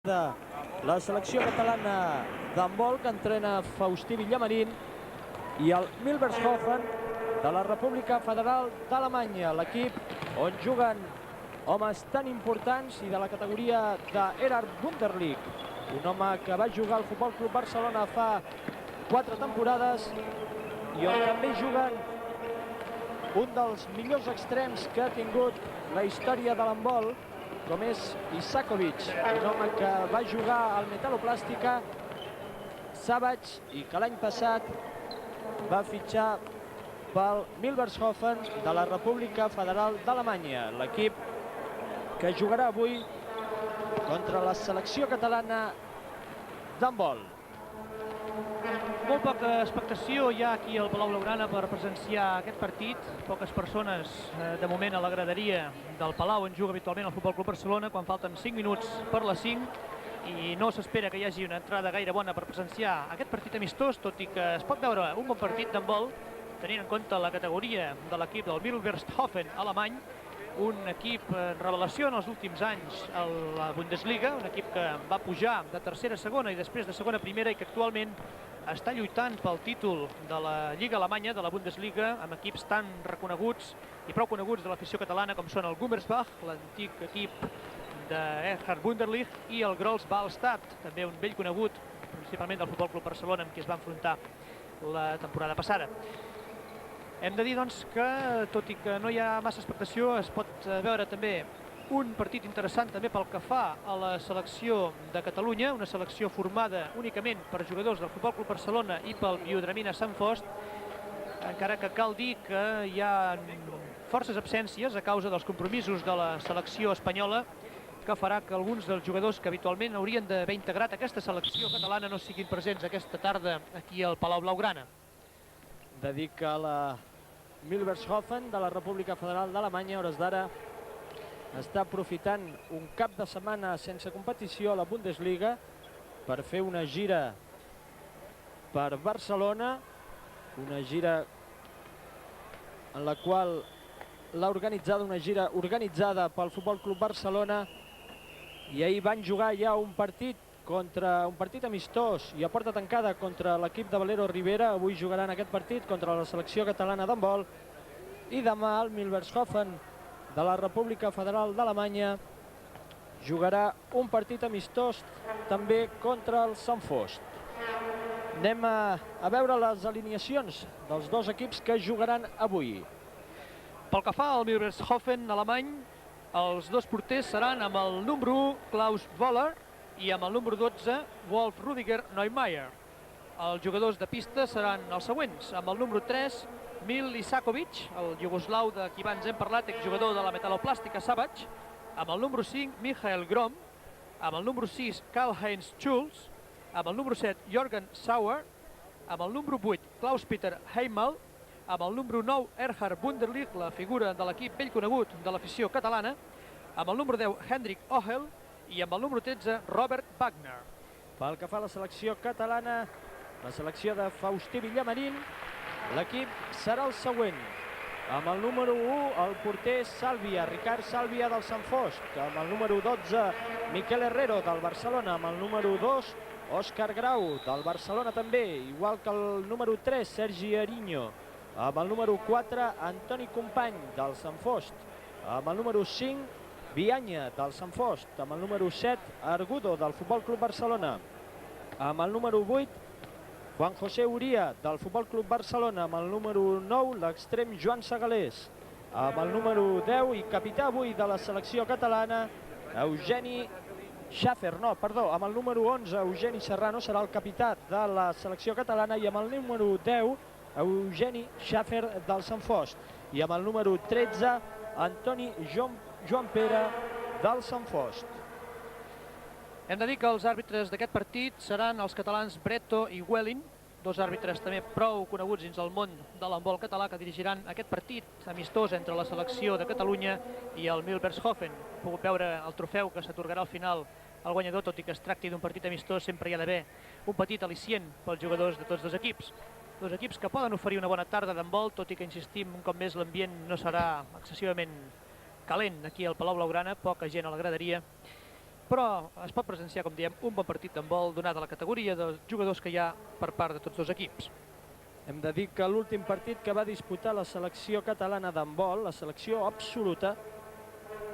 La selecció catalana d'handbol que entrena Faustí Villamarín i el Milbertshofen de la República Federal d'Alemanya, l'equip on juguen homes tan importants i de la categoria d'Erhard Wunderlich, un home que va jugar al Futbol Club Barcelona fa 4 temporades i on també juguen un dels millors extrems que ha tingut la història de l'handbol, com és Isakovic, un home que va jugar al Metaloplástica Savage i que l'any passat va fitxar pel Milbertshofen de la República Federal d'Alemanya, l'equip que jugarà avui contra la selecció catalana d'handbol. Molt poca expectació hi ha aquí al Palau Blaugrana per presenciar aquest partit. Poques persones, de moment, a la graderia del Palau on juga habitualment el Futbol Club Barcelona, quan falten 5 minuts per les 5, i no s'espera que hi hagi una entrada gaire bona per presenciar aquest partit amistós, tot i que es pot veure un bon partit d'handbol, tenint en compte la categoria de l'equip del Milbertshofen alemany, un equip en revelació en els últims anys a la Bundesliga, un equip que va pujar de tercera a segona i després de segona a primera i que actualment està lluitant pel títol de la Lliga Alemanya, de la Bundesliga, amb equips tan reconeguts i prou coneguts de l'afició catalana com són el Gummersbach, l'antic equip d'Erhard Wunderlich, i el Grols Ballstadt, també un vell conegut, principalment del Futbol Club Barcelona, amb qui es va enfrontar la temporada passada. Hem de dir, doncs, que, tot i que no hi ha massa expectació, es pot veure també un partit interessant també pel que fa a la selecció de Catalunya, una selecció formada únicament per jugadors del Futbol Club Barcelona i pel Biodramina Sant Fost, encara que cal dir que hi ha forces absències a causa dels compromisos de la selecció espanyola, que farà que alguns dels jugadors que habitualment haurien d'haver integrat aquesta selecció catalana no siguin presents aquesta tarda aquí al Palau Blaugrana. De dir que la Milbertshofen de la República Federal d'Alemanya, a hores d'ara, està aprofitant un cap de setmana sense competició a la Bundesliga per fer una gira per Barcelona, una gira en la qual l'ha organitzada, una gira organitzada pel Futbol Club Barcelona, i ahir van jugar ja un partit amistós i a porta tancada contra l'equip de Valero Rivera. Avui jugaran aquest partit contra la selecció catalana d'handbol i demà el Milbertshofen de la República Federal d'Alemanya jugarà un partit amistós també contra el Sant Fost. Anem a veure les alineacions dels dos equips que jugaran avui. Pel que fa al Milbertshofen alemany, els dos porters seran amb el número 1 Klaus Woller i amb el número 12 Wolf Rudiger Neumeier. Els jugadors de pista seran els següents, amb el número 3 Mil Isakovic, el iugoslau de qui abans hem parlat, exjugador de la Metaloplástica Savage, amb el número 5 Michael Grom, amb el número 6 Karl-Heinz Schulz, amb el número 7 Jürgen Sauer, amb el número 8 Klaus-Peter Heimel, amb el número 9 Erhard Wunderlich, la figura de l'equip vell conegut de l'afició catalana, amb el número 10 Hendrik Ohel i amb el número 13 Robert Wagner. Pel que fa a la selecció catalana, la selecció de Faustí Villamarín, l'equip serà el següent. Amb el número 1, el porter Sàlvia, Ricard Sàlvia del Sant Fost. Amb el número 12, Miquel Herrero del Barcelona. Amb el número 2, Òscar Grau del Barcelona també, igual que el número 3, Sergi Ariño. Amb el número 4, Antoni Company del Sant Fost. Amb el número 5, Vianya del Sant Fost. Amb el número 7, Argudo del Futbol Club Barcelona. Amb el número 8, Juan José Uría del Futbol Club Barcelona. Amb el número 9, l'extrem Joan Segalés. Amb el número 10 i capità avui de la selecció catalana, Eugeni Schaffer, amb el número 11, Eugeni Serrano serà el capità de la selecció catalana, i amb el número 10, Eugeni Schaffer del Sant Fost. I amb el número 13, Antoni Joan Pere del Sant Fost. Hem de dir que els àrbitres d'aquest partit seran els catalans Bretto i Welling, dos àrbitres també prou coneguts dins el món de l'handbol català, que dirigiran aquest partit amistós entre la selecció de Catalunya i el Milbertshofen. Hem pogut veure el trofeu que s'atorgarà al final al guanyador, tot i que es tracti d'un partit amistós, sempre hi ha d'haver un petit al·licient pels jugadors de tots dos equips. Dos equips que poden oferir una bona tarda d'handbol, tot i que, insistim, un cop més l'ambient no serà excessivament calent aquí al Palau Blaugrana, poca gent a la graderia. però es pot presenciar, com diem, un bon partit d'handbol donada la categoria de jugadors que hi ha per part de tots dos equips. Hem de dir que l'últim partit que va disputar la selecció catalana d'handbol, la selecció absoluta,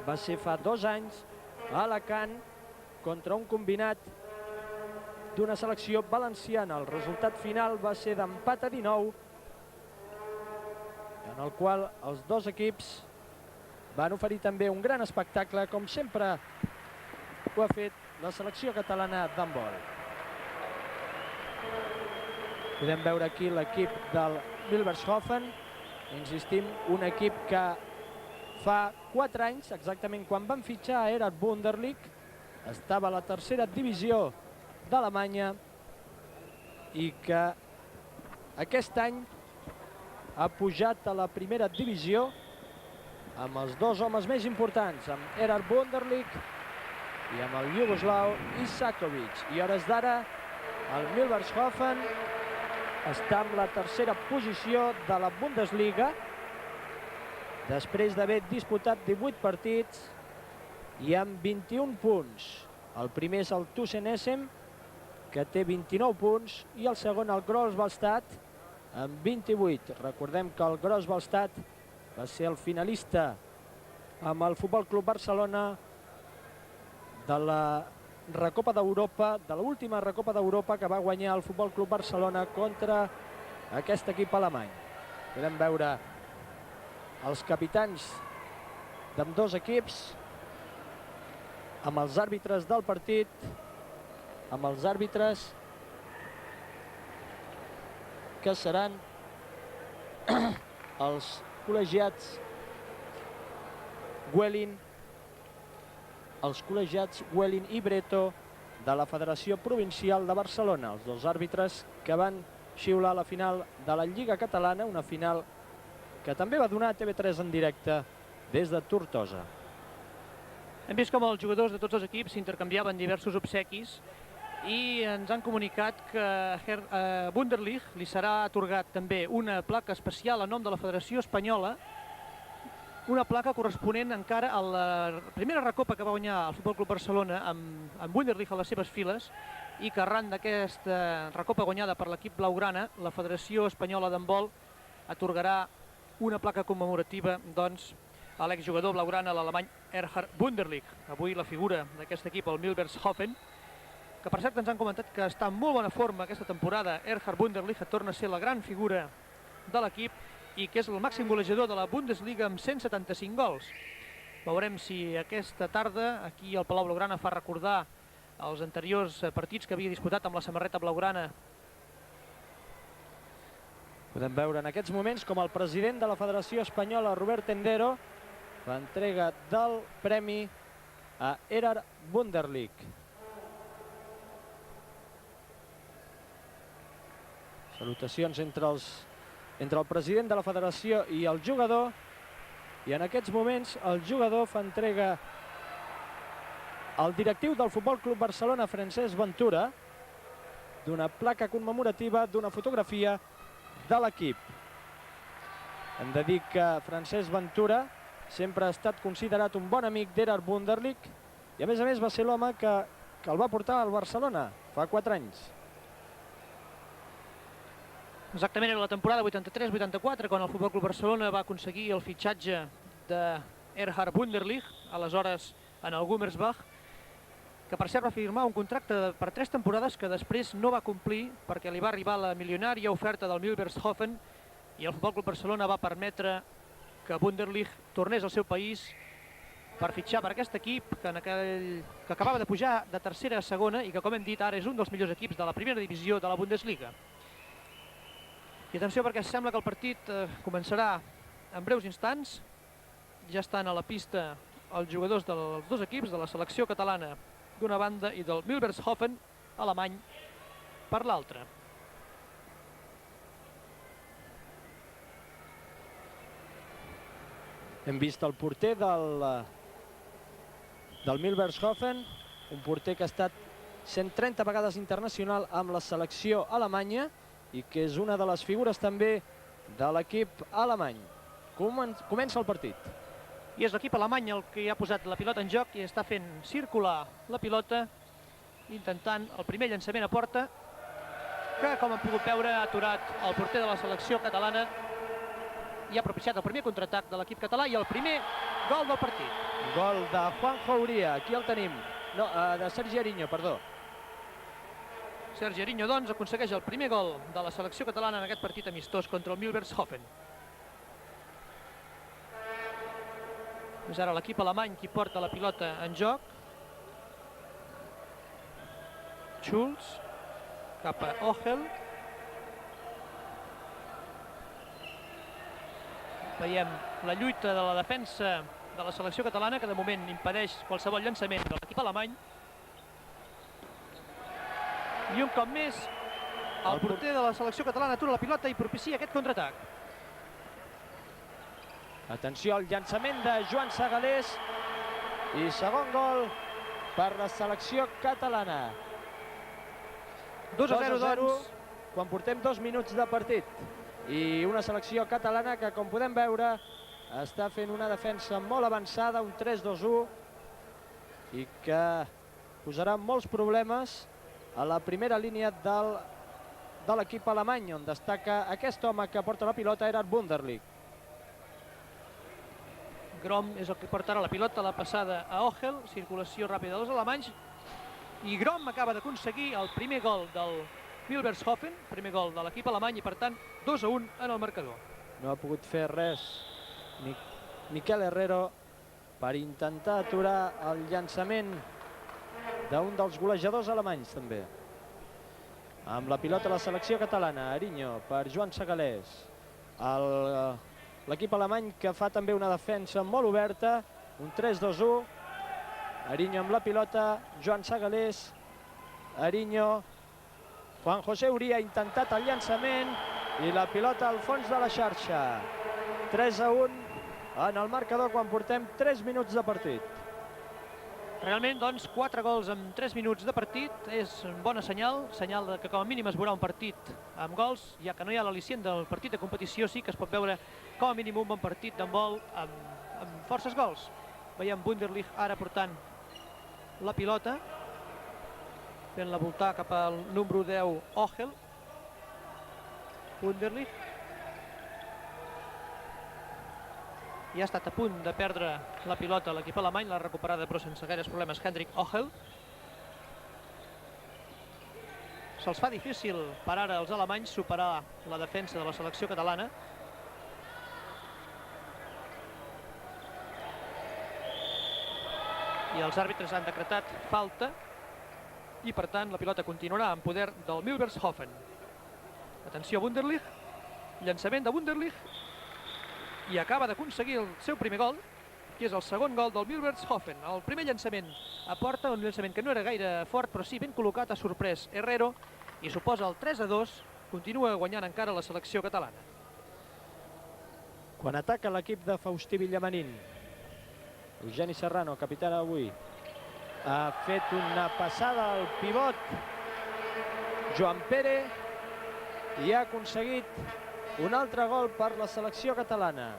va ser fa 2 anys a Alacant contra un combinat d'una selecció valenciana. El resultat final va ser d'empat a 19, en el qual els dos equips van oferir també un gran espectacle, com sempre ho ha fet la selecció catalana d'handbol. Podem veure aquí l'equip del Milbertshofen, insistim, un equip que fa 4 anys, exactament quan van fitxar a Erhard Wunderlich, estava a la tercera divisió d'Alemanya i que aquest any ha pujat a la primera divisió amb els dos homes més importants, amb Erhard Wunderlich i amb el iugoslau Isakovic. I a hores d'ara el Milbertshofen està en la tercera posició de la Bundesliga després d'haver disputat 18 partits i amb 21 punts. El primer és el Thyssen Essen, que té 29 punts, i el segon el Grossballstadt amb 28. Recordem que el Grossballstadt va ser el finalista amb el Futbol Club Barcelona de la Recopa d'Europa, de l'última Recopa d'Europa que va guanyar el Futbol Club Barcelona contra aquest equip alemany. Podem veure els capitans d'ambdós equips amb els àrbitres del partit, amb els àrbitres que seran els col·legiats Welin, i Breto de la Federació Provincial de Barcelona, els dos àrbitres que van xiular la final de la Lliga Catalana, una final que també va donar a TV3 en directe des de Tortosa. Hem vist com els jugadors de tots els equips s'intercanviaven diversos obsequis i ens han comunicat que a Wunderlich li serà atorgat també una placa especial a nom de la Federació Espanyola, una placa corresponent encara a la primera recopa que va guanyar el Futbol Club Barcelona amb Wunderlich a les seves files, i que arran d'aquesta recopa guanyada per l'equip blaugrana, la Federació Espanyola d'Handbol atorgarà una placa commemorativa doncs, a l'exjugador blaugrana, l'alemany Erhard Wunderlich. Avui la figura d'aquest equip, el Milbertshofen, que per cert ens han comentat que està en molt bona forma aquesta temporada. Erhard Wunderlich, que torna a ser la gran figura de l'equip i que és el màxim golejador de la Bundesliga amb 175 gols. Veurem si aquesta tarda aquí al Palau Blaugrana fa recordar els anteriors partits que havia disputat amb la samarreta blaugrana. Podem veure en aquests moments com el president de la Federació Espanyola, Robert Tendero, fa entrega del premi a Erhard Wunderlich. Salutacions entre el president de la federació i el jugador, i en aquests moments el jugador fa entrega al directiu del Futbol Club Barcelona, Francesc Ventura, d'una placa commemorativa, d'una fotografia de l'equip. Hem de dir que Francesc Ventura sempre ha estat considerat un bon amic d'Erhard Wunderlich i a més va ser l'home que el va portar al Barcelona fa 4 anys. Exactament, era la temporada 83-84 quan el Futbol Club Barcelona va aconseguir el fitxatge d'Erhard Wunderlich, aleshores en el Gummersbach, que per cert va firmar un contracte per 3 temporades que després no va complir perquè li va arribar la milionària oferta del Milbertshofen i el Futbol Club Barcelona va permetre que Wunderlich tornés al seu país per fitxar per aquest equip que acabava de pujar de tercera a segona i que, com hem dit, ara és un dels millors equips de la primera divisió de la Bundesliga. I atenció, perquè sembla que el partit començarà en breus instants. Ja estan a la pista els jugadors dels dos equips, de la selecció catalana d'una banda i del Milbertshofen alemany per l'altra. Hem vist el porter del Milbertshofen, un porter que ha estat 130 vegades internacional amb la selecció alemanya i que és una de les figures també de l'equip alemany. Comença el partit. I és l'equip alemany el que ha posat la pilota en joc i està fent circular la pilota, intentant el primer llançament a porta, que, com hem pogut veure, ha aturat el porter de la selecció catalana i ha propiciat el primer contraatac de l'equip català i el primer gol del partit. Gol de Juanjo Uría, aquí el tenim. No, de Sergi Ariño, perdó. Sergi Ariño, doncs, aconsegueix el primer gol de la selecció catalana en aquest partit amistós contra el Milbertshofen. És ara l'equip alemany qui porta la pilota en joc. Schulz cap a Ochel. Veiem la lluita de la defensa de la selecció catalana, que de moment impedeix qualsevol llançament de l'equip alemany. I un cop més, el porter de la selecció catalana atura la pilota i propicia aquest contraatac. Atenció al llançament de Joan Segalés i segon gol per la selecció catalana. 2-0, doncs. Quan portem 2 minuts de partit. I una selecció catalana que, com podem veure, està fent una defensa molt avançada, un 3-2-1, i que posarà molts problemes a la primera línia de l'equip alemany, on destaca aquest home que porta la pilota, Erhard Wunderlich. Grom és el que portarà la pilota, la passada a Ochel, circulació ràpida dels alemanys, i Grom acaba d'aconseguir el primer gol del Milbertshofen, primer gol de l'equip alemany, i per tant 2-1 en el marcador. No ha pogut fer res Miquel Herrero per intentar aturar el llançament d'un dels golejadors alemanys, també. Amb la pilota la selecció catalana, Ariño per Joan Segalés. L'equip alemany que fa també una defensa molt oberta, un 3-2-1. Ariño amb la pilota, Joan Segalés, Ariño, Juan José Uría ha intentat el llançament i la pilota al fons de la xarxa. 3-1 en el marcador quan portem 3 minuts de partit. Realment, doncs, 4 gols en 3 minuts de partit és un bona senyal, senyal que com a mínim es veurà un partit amb gols, ja que no hi ha l'al·licient del partit de competició, sí que es pot veure com a mínim un bon partit d'handbol amb forces gols. Veiem Wunderlich ara portant la pilota, fent-la voltar cap al número 10, Ochel. Wunderlich. I ha estat a punt de perdre la pilota a l'equip alemany, l'ha recuperada però sense gaires problemes Hendrik Ochel. Se'ls fa difícil per ara als alemanys superar la defensa de la selecció catalana. I els àrbitres han decretat falta i per tant la pilota continuarà en poder del Milbertshofen. Atenció a Wunderlich, llançament de Wunderlich, i acaba d'aconseguir el seu primer gol, que és el segon gol del Milbertshofen. El primer llançament a porta, un llançament que no era gaire fort, però sí ben col·locat, ha sorprès Herrero, i suposa el 3-2, continua guanyant encara la selecció catalana. Quan ataca l'equip de Faustí Villamarín, Eugeni Serrano, capità d'avui, ha fet una passada al pivot Joan Pere i ha aconseguit un altre gol per la selecció catalana.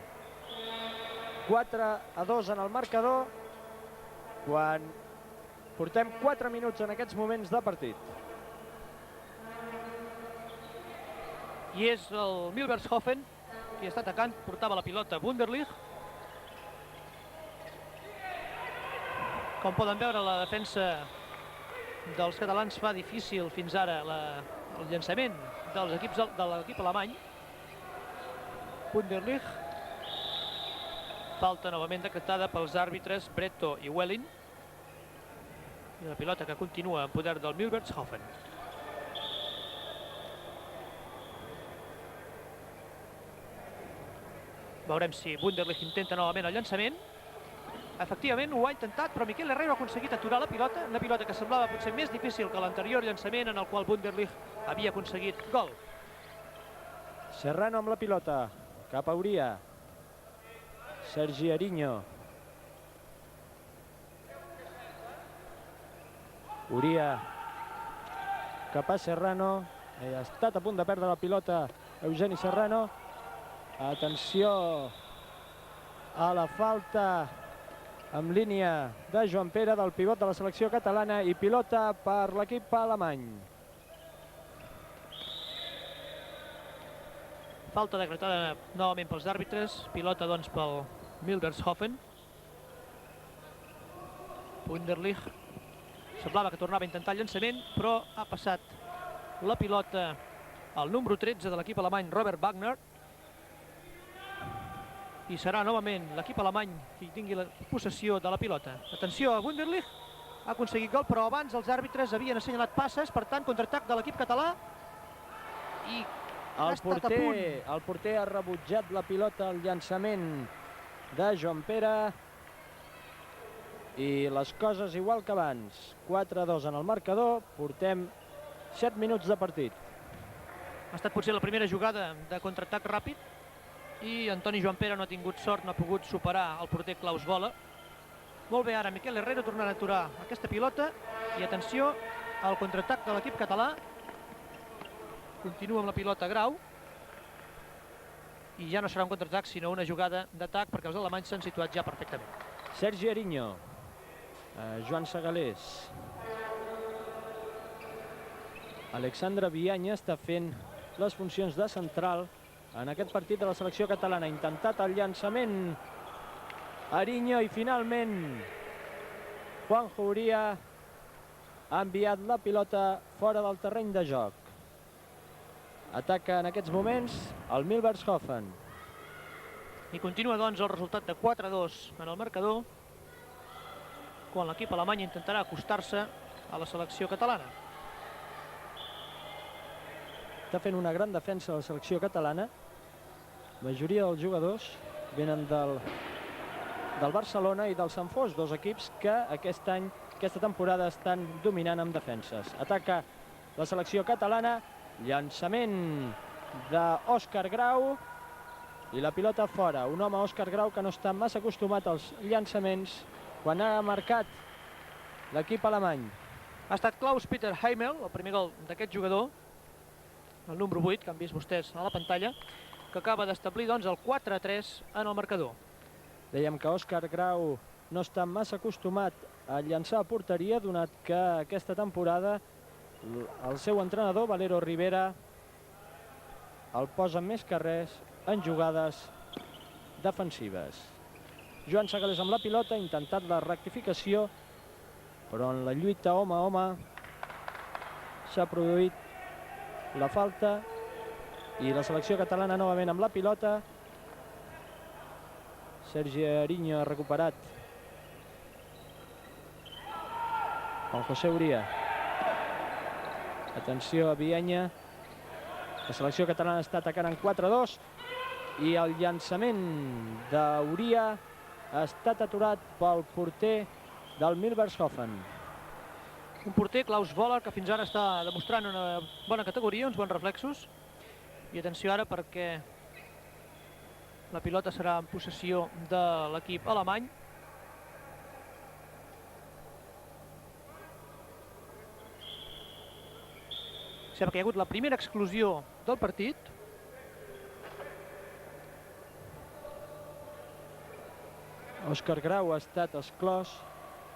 4-2 en el marcador, quan portem 4 minuts en aquests moments de partit. I és el Milbertshofen qui està atacant, portava la pilota Wunderlich. Com poden veure, la defensa dels catalans fa difícil fins ara el llançament de l'equip alemany. Wunderlich. Falta novament decretada pels àrbitres Bretto i Welling. I la pilota que continua en poder del Milbertshofen. Veurem si Wunderlich intenta novament el llançament. Efectivament ho ha intentat, però Miquel Herrero ha aconseguit aturar la pilota que semblava potser més difícil que l'anterior llançament en el qual Wunderlich havia aconseguit gol. Serrano amb la pilota, cap a Uría. Sergi Ariño. Uría cap a Serrano. Ha estat a punt de perdre la pilota Eugeni Serrano. Atenció a la falta amb línia de Joan Pere, del pivot de la selecció catalana, i pilota per l'equip alemany. Falta decretada novament pels àrbitres, pilota doncs pel Milbertshofen. Wunderlich semblava que tornava a intentar el llançament, però ha passat la pilota al número 13 de l'equip alemany, Robert Wagner, i serà novament l'equip alemany qui tingui la possessió de la pilota. Atenció a Wunderlich, ha aconseguit gol, però abans els àrbitres havien assenyalat passes, per tant, contraatac de l'equip català, i el porter ha rebutjat la pilota al llançament de Joan Pere, i les coses igual que abans. 4-2 en el marcador, portem 7 minuts de partit. Ha estat potser la primera jugada de contraatac ràpid, i Antoni Joan Pere no ha tingut sort, no ha pogut superar el porter Klaus Voller. Molt bé, ara Miquel Herrera tornarà a aturar aquesta pilota, i atenció al contraatac de l'equip català. Continua amb la pilota Grau, i ja no serà un contraatac sinó una jugada d'atac, perquè els alemanys s'han situat ja perfectament. Sergi Ariño, Joan Segalés, Alexandre Vianya està fent les funcions de central en aquest partit de la selecció catalana. Ha intentat el llançament Ariño, i finalment Juanjo Uría ha enviat la pilota fora del terreny de joc. Ataca en aquests moments el Milbertshofen. I continua doncs el resultat de 4-2 en el marcador, quan l'equip alemany intentarà acostar-se a la selecció catalana. Està fent una gran defensa la selecció catalana. La majoria dels jugadors venen del Barcelona i del Sant Fos, dos equips que aquesta temporada estan dominant amb defenses. Ataca la selecció catalana, llançament d'Òscar Grau, i la pilota fora. Un home, Òscar Grau, que no està massa acostumat als llançaments quan ha marcat l'equip alemany. Ha estat Klaus-Peter Heimel, el primer gol d'aquest jugador, el número 8, que han vist vostès a la pantalla, que acaba d'establir doncs el 4-3 en el marcador. Dèiem que Òscar Grau no està massa acostumat a llançar a porteria, donat que aquesta temporada el seu entrenador, Valero Rivera, el posa més que res en jugades defensives. Joan Segalés amb la pilota, ha intentat la rectificació, però en la lluita home a home s'ha produït la falta, i la selecció catalana novament amb la pilota. Sergi Ariño ha recuperat Juan José Uría. Atenció a Vianya. La selecció catalana està atacant en 4-2, i el llançament d'Uría ha estat aturat pel porter del Milbertshofen. Un porter, Klaus Voller, que fins ara està demostrant una bona categoria, uns bons reflexos. I atenció ara, perquè la pilota serà en possessió de l'equip alemany. Sembla que hi ha hagut la primera exclusió del partit. Òscar Grau ha estat exclòs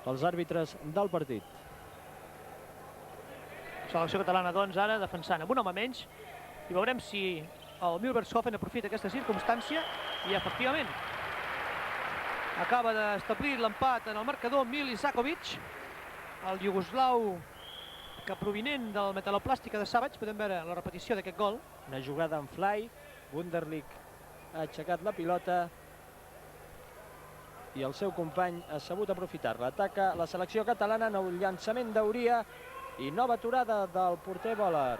pels àrbitres del partit. Selecció catalana, doncs, ara defensant amb un home menys, i veurem si el Milbertshofen aprofita aquesta circumstància, i efectivament acaba d'establir l'empat en el marcador Mil Isakovic, el iugoslau, que provinent del metaloplàstica de Savage. Podem veure la repetició d'aquest gol. Una jugada en fly, Wunderlich ha aixecat la pilota i el seu company ha sabut aprofitar-la. Ataca la selecció catalana, nou llançament d'Uría i nova aturada del porter Voller.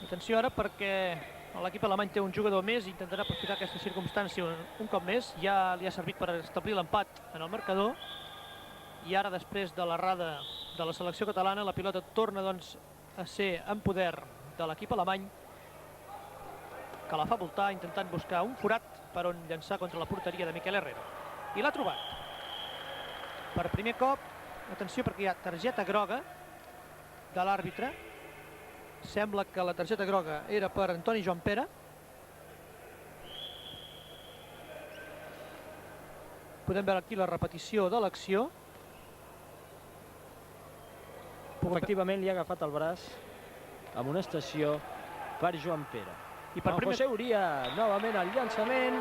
Atenció ara, perquè l'equip alemany té un jugador més i intentarà aprofitar aquesta circumstància un cop més. Ja li ha servit per establir l'empat en el marcador, i ara, després de l'errada de la selecció catalana, la pilota torna doncs a ser en poder de l'equip alemany, que la fa voltar intentant buscar un forat per on llançar contra la porteria de Miquel Herrera. I l'ha trobat. Per primer cop, atenció, perquè hi ha targeta groga de l'àrbitre. Sembla que la targeta groga era per Antoni Joan Pere. Podem veure aquí la repetició de l'acció. Efectivament, li ha agafat el braç amb una estació per Joan Pere. I per José Uria, novament el llançament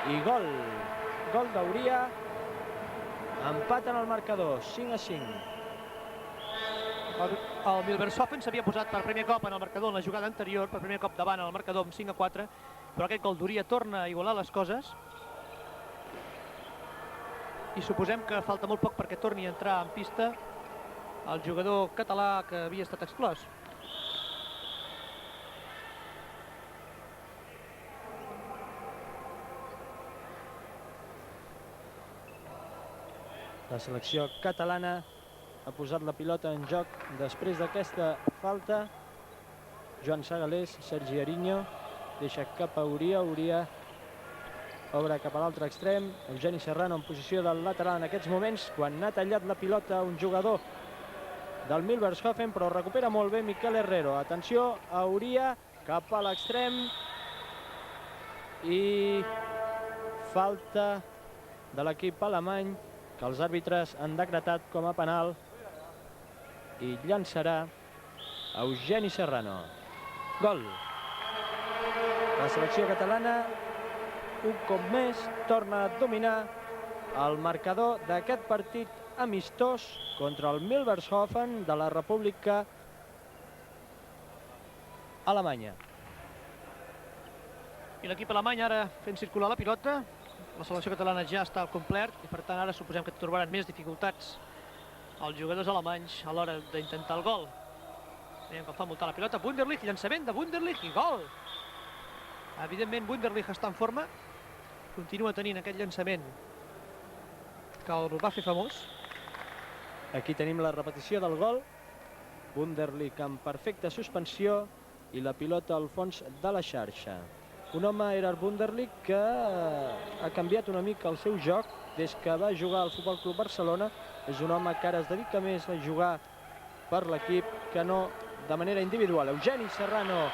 i gol. Gol d'Uria. Empat en el marcador, 5-5. El Milvershofen s'havia posat per primer cop en el marcador en la jugada anterior, per primer cop davant en el marcador amb 5-4, però aquest gol d'Uria torna a igualar les coses. I suposem que falta molt poc perquè torni a entrar en pista el jugador català que havia estat exclòs. La selecció catalana ha posat la pilota en joc després d'aquesta falta. Joan Segalés, Sergi Ariño, deixa cap a Uria. Uria obre cap a l'altre extrem. Eugeni Serrano en posició del lateral en aquests moments, quan n'ha tallat la pilota un jugador del Milvershofen, però recupera molt bé Miquel Herrero. Atenció a Uria, cap a l'extrem. I falta de l'equip alemany, que els àrbitres han decretat com a penal, i llançarà Eugeni Serrano. Gol. La selecció catalana, un cop més, torna a dominar el marcador d'aquest partit amistós contra el Milvershofen de la República Alemanya. I l'equip alemany ara fent circular la pilota. La selecció catalana ja està al complet i per tant ara suposem que trobaran més dificultats els jugadors alemanys a l'hora d'intentar el gol. Veiem com fa multar la pilota. Wunderlich, llançament de Wunderlich i gol! Evidentment Wunderlich està en forma, continua tenint aquest llançament que el va fer famós. Aquí tenim la repetició del gol. Wunderlich en perfecta suspensió i la pilota al fons de la xarxa. Un home, Gerard Wunderlich, que ha canviat una mica el seu joc des que va jugar al Futbol Club Barcelona. És un home que ara es dedica més a jugar per l'equip que no de manera individual. Eugeni Serrano,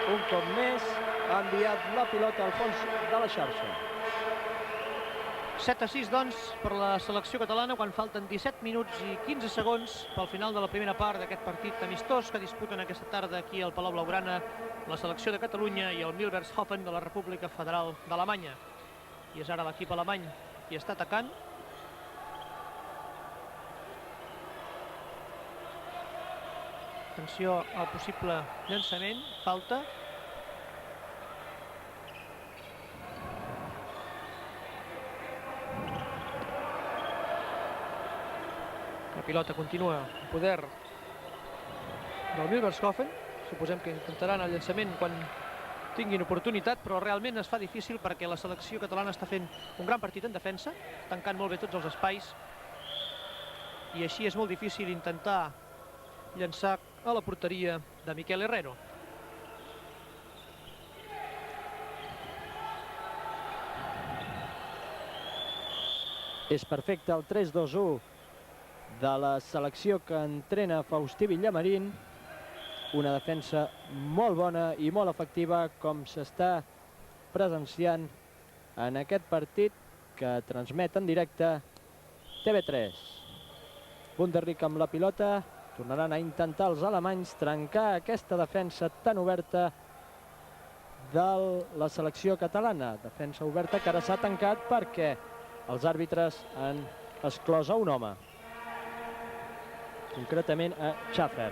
un cop més, ha enviat la pilota al fons de la xarxa. 7-6, doncs, per la selecció catalana, quan falten 17 minuts i 15 segons pel final de la primera part d'aquest partit amistós que disputen aquesta tarda aquí al Palau Blaugrana la selecció de Catalunya i el Milvershofen de la República Federal d'Alemanya. I és ara l'equip alemany qui està atacant. Atenció al possible llançament, falta. La pilota continua en poder del Milvershofen. Suposem que intentaran el llançament quan tinguin oportunitat, però realment es fa difícil perquè la selecció catalana està fent un gran partit en defensa, tancant molt bé tots els espais, i així és molt difícil intentar llançar a la porteria de Miquel Herrero. És perfecte el 3-2-1 de la selecció que entrena Faustí Villamarín. Una defensa molt bona i molt efectiva, com s'està presenciant en aquest partit que transmet en directe TV3. Wunderlich amb la pilota. Tornaran a intentar els alemanys trencar aquesta defensa tan oberta de la selecció catalana. Defensa oberta que ara s'ha tancat perquè els àrbitres han exclòs a un home, concretament a Schaffer.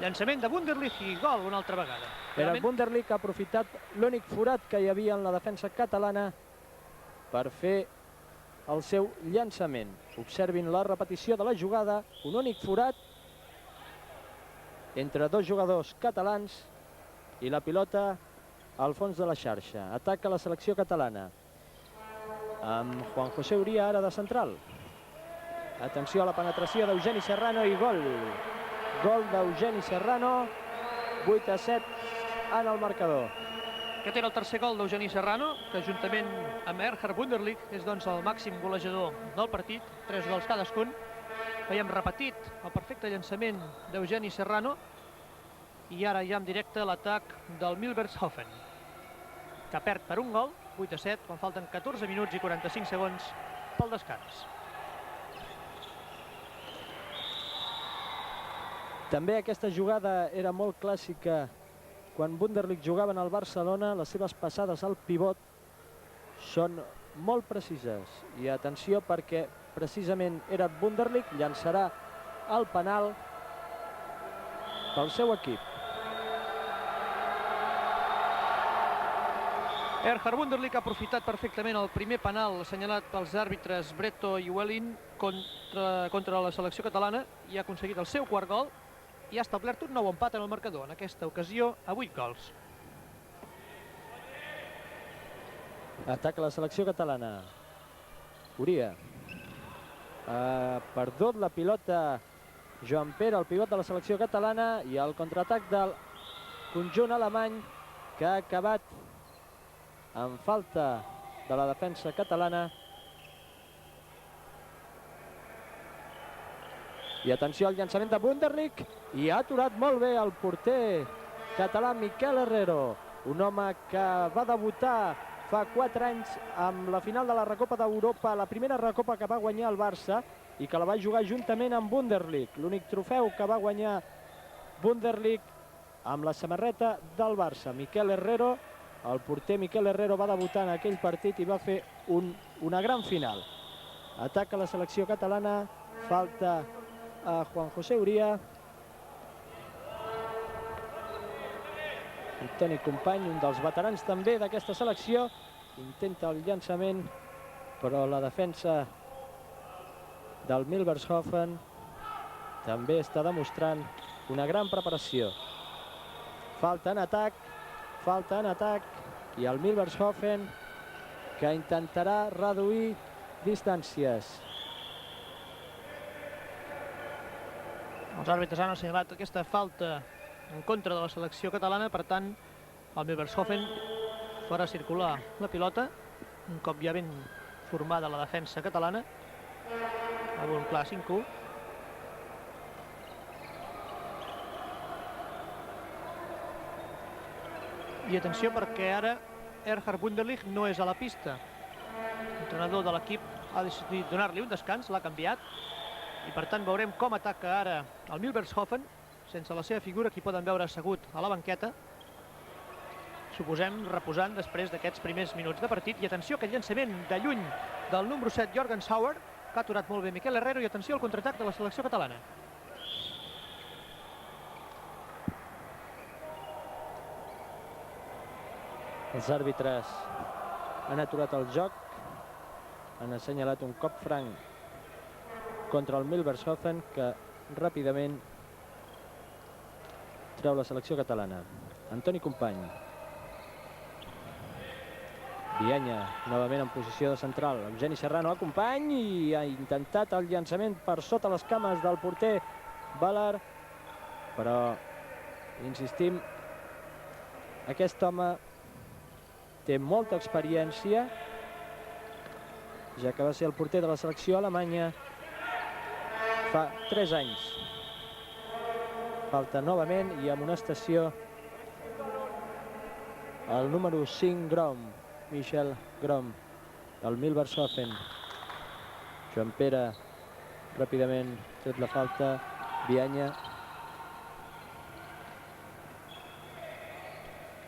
Llançament de Wunderlich i gol una altra vegada. Era Wunderlich ha aprofitat l'únic forat que hi havia en la defensa catalana per fer el seu llançament. Observin la repetició de la jugada. Un únic forat entre dos jugadors catalans i la pilota al fons de la xarxa. Ataca la selecció catalana amb Juan José Uria ara de central. Atenció a la penetració d'Eugeni Serrano i gol. Gol d'Eugeni Serrano, 8-7 en el marcador. Aquest era el tercer gol d'Eugeni Serrano, que juntament amb Erhard Wunderlich és doncs el màxim golejador del partit, 3 gols cadascun. Veiem repetit el perfecte llançament d'Eugeni Serrano i ara ja en directe l'atac del Milvershofen, que perd per un gol 8-7, quan falten 14 minuts i 45 segons pel descans. També aquesta jugada era molt clàssica quan Wunderlich jugava en el Barcelona. Les seves passades al pivot són molt precises. I atenció, perquè precisament era Wunderlich, llançarà el penal pel seu equip. Erhard Wunderlich ha aprofitat perfectament el primer penal assenyalat pels àrbitres Bretto i Welling contra la selecció catalana i ha aconseguit el seu quart gol i ha establert un nou empat en el marcador, en aquesta ocasió a 8 gols. Ataca la selecció catalana. Uria. Ha perdut la pilota Joan Pere, el pivot de la selecció catalana, i el contraatac del conjunt alemany que ha acabat en falta de la defensa catalana. I atenció al llançament de Wunderlich, i ha aturat molt bé el porter català Miquel Herrero, un home que va debutar fa 4 anys amb la final de la Recopa d'Europa, la primera Recopa que va guanyar el Barça i que la va jugar juntament amb Wunderlich, l'únic trofeu que va guanyar Wunderlich amb la samarreta del Barça. Miquel Herrero, el porter Miquel Herrero, va debutar en aquell partit i va fer una gran final. Ataca la selecció catalana, falta a Juan José Uria. Toni Company, un dels veterans també d'aquesta selecció, intenta el llançament, però la defensa del Milbertshofen també està demostrant una gran preparació. Falta en atac, i el Milbertshofen que intentarà reduir distàncies. Els àrbitres han assenyalat aquesta falta en contra de la selecció catalana, per tant, el Milbertshofen farà circular la pilota, un cop ja ben formada la defensa catalana, amb un clar 5-1. I atenció, perquè ara Erhard Wunderlich no és a la pista. L'entrenador de l'equip ha decidit donar-li un descans, l'ha canviat, i per tant veurem com ataca ara el Milbertshofen, sense la seva figura, que hi poden veure assegut a la banqueta, suposem reposant després d'aquests primers minuts de partit. I atenció, aquest llançament de lluny del número 7, Jorgen Sauer, que ha aturat molt bé Miquel Herrero, i atenció al contraatac de la selecció catalana. Els àrbitres han aturat el joc, han assenyalat un cop franc contra el Milbertshofen, que ràpidament treu la selecció catalana. Antoni Company. Bianya, novament en posició de central. Eugeni Serrano a Company i ha intentat el llançament per sota les cames del porter Ballard, però, insistim, aquest home té molta experiència, ja que va ser el porter de la selecció alemanya fa 3 anys. Falta novament i amonestació el número 5, Grom, Michel Grom, del Milbertshofen. Joan Pere ràpidament tret la falta. Bianya.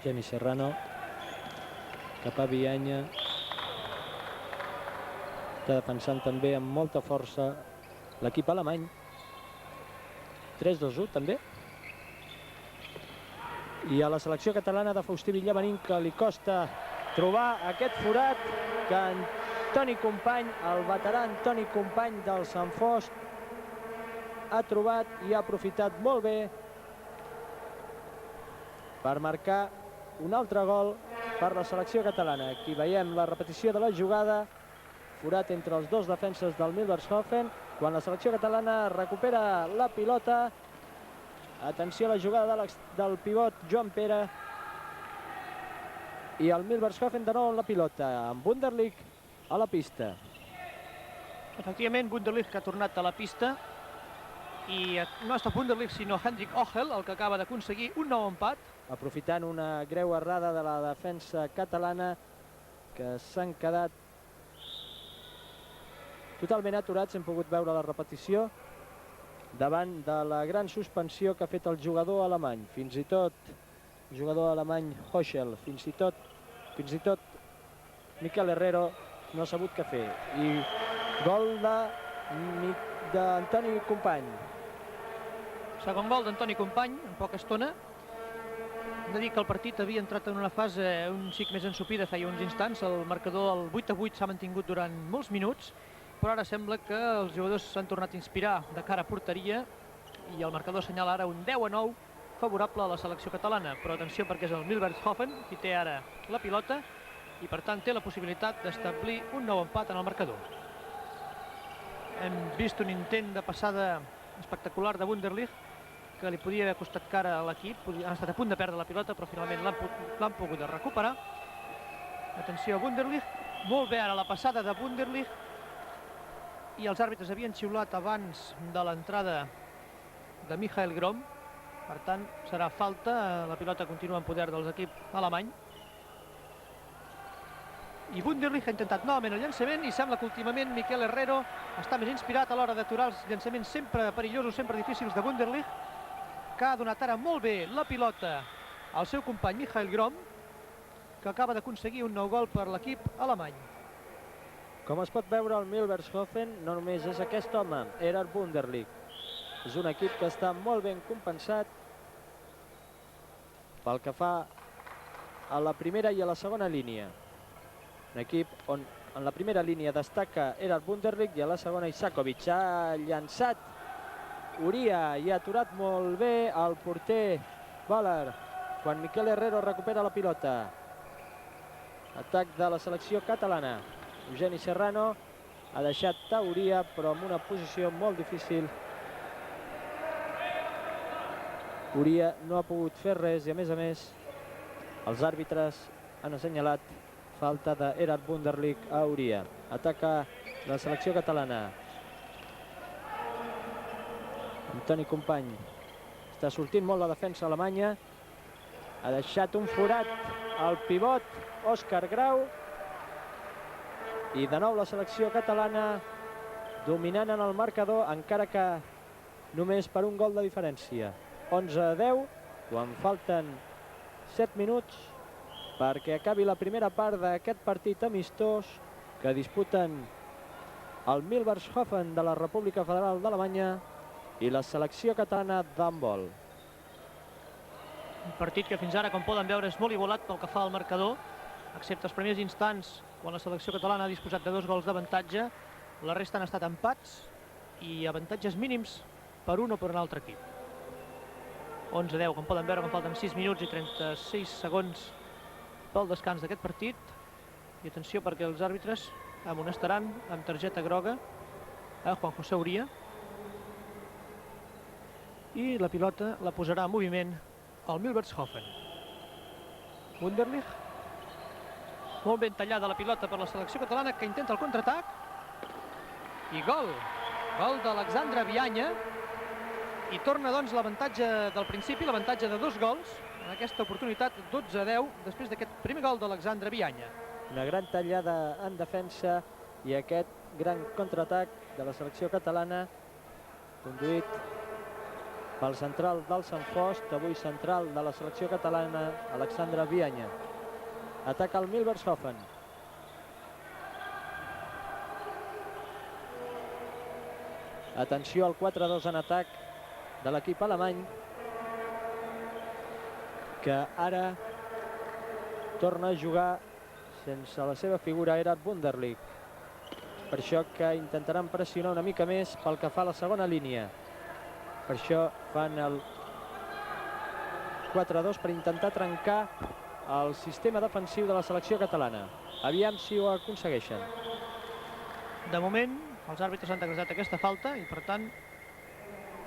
Eugeni Serrano cap a Bianya. Està defensant també amb molta força l'equip alemany. 3-2-1 també. I a la selecció catalana de Faustí Villamarín, que li costa trobar aquest forat que Antoni Company, el veterà Antoni Company del Sant Fost, ha trobat i ha aprofitat molt bé per marcar un altre gol per la selecció catalana. Aquí veiem la repetició de la jugada, forat entre els dos defenses del Milbertshofen, quan la selecció catalana recupera la pilota. Atenció a la jugada del pivot Joan Pere, i el Milbertshofen de nou amb la pilota, amb Wunderlich a la pista. Efectivament, Wunderlich que ha tornat a la pista, i no ha estat Wunderlich sinó Hendrik Ochel el que acaba d'aconseguir un nou empat. Aprofitant una greu errada de la defensa catalana, que s'han quedat totalment aturats. Hem pogut veure la repetició davant de la gran suspensió que ha fet el jugador alemany. Fins i tot el jugador alemany Hoschel, fins i tot Mikel Herrero no ha sabut què fer. I gol d'Antoni Company. Segon gol d'Antoni Company en poca estona. Hem de dir que el partit havia entrat en una fase un xic més ensopida feia uns instants. El marcador, el 8-8, s'ha mantingut durant molts minuts, però ara sembla que els jugadors s'han tornat a inspirar de cara a porteria i el marcador assenyala ara un 10-9 favorable a la selecció catalana. Però atenció, perquè és el Milbergshofen qui té ara la pilota i per tant té la possibilitat d'establir un nou empat en el marcador. Hem vist un intent de passada espectacular de Wunderlich que li podia haver costat cara a l'equip. Han estat a punt de perdre la pilota, però finalment l'han pogut recuperar. Atenció a Wunderlich. Molt bé ara la passada de Wunderlich. I els àrbitres havien xiulat abans de l'entrada de Michael Grom. Per tant, serà falta. La pilota continua en poder dels equips alemany. I Wunderlich ha intentat novament el llançament i sembla que últimament Mikel Herrero està més inspirat a l'hora d'aturar els llançaments sempre perillosos, sempre difícils de Wunderlich, que ha donat ara molt bé la pilota al seu company Michael Grom, que acaba d'aconseguir un nou gol per l'equip alemany. Com es pot veure, el Milbergshofen no només és aquest home, Erhard Wunderlich. És un equip que està molt ben compensat pel que fa a la primera i a la segona línia. Un equip on en la primera línia destaca Erhard Wunderlich i a la segona Isakovic. Ha llançat Uria i ha aturat molt bé el porter Baller quan Mikel Herrero recupera la pilota. Atac de la selecció catalana. Eugeni Serrano ha deixat a Uria, però en una posició molt difícil. Uria no ha pogut fer res i, a més, els àrbitres han assenyalat falta d'Erhard Wunderlich a Uria. Ataca la selecció catalana. Antoni Company. Està sortint molt la defensa alemanya. Ha deixat un forat al pivot Òscar Grau. I de nou la selecció catalana dominant en el marcador, encara que només per un gol de diferència. 11-10, quan falten 7 minuts perquè acabi la primera part d'aquest partit amistós que disputen el Milbergshofen de la República Federal d'Alemanya i la selecció catalana d'handbol. Un partit que fins ara, com poden veure, és molt igualat pel que fa al marcador, excepte els primers instants, quan la selecció catalana ha disposat de 2 gols d'avantatge. La resta han estat empats i avantatges mínims per un o per un altre equip. 11-10, com poden veure, quan falten 6 minuts i 36 segons pel descans d'aquest partit. I atenció, perquè els àrbitres amonestaran amb targeta groga a Juan José Uria. I la pilota la posarà en moviment el Milbergshofen. Wunderlich. Molt ben tallada la pilota per la selecció catalana, que intenta el contraatac. I gol. Gol d'Alexandre Vianya. I torna, doncs, l'avantatge del principi, l'avantatge de 2 gols. En aquesta oportunitat, 12-10, després d'aquest primer gol d'Alexandre Vianya. Una gran tallada en defensa i aquest gran contraatac de la selecció catalana, conduït pel central del Sant Fost, avui central de la selecció catalana, Alexandre Vianya. Ataca el Milbergshofen. Atenció al 4-2 en atac de l'equip alemany, que ara torna a jugar sense la seva figura Erhard Wunderlich. Per això que intentaran pressionar una mica més pel que fa a la segona línia. Per això fan el 4-2 per intentar trencar el sistema defensiu de la selecció catalana. Aviam si ho aconsegueixen. De moment, els àrbitres han decretat aquesta falta i, per tant,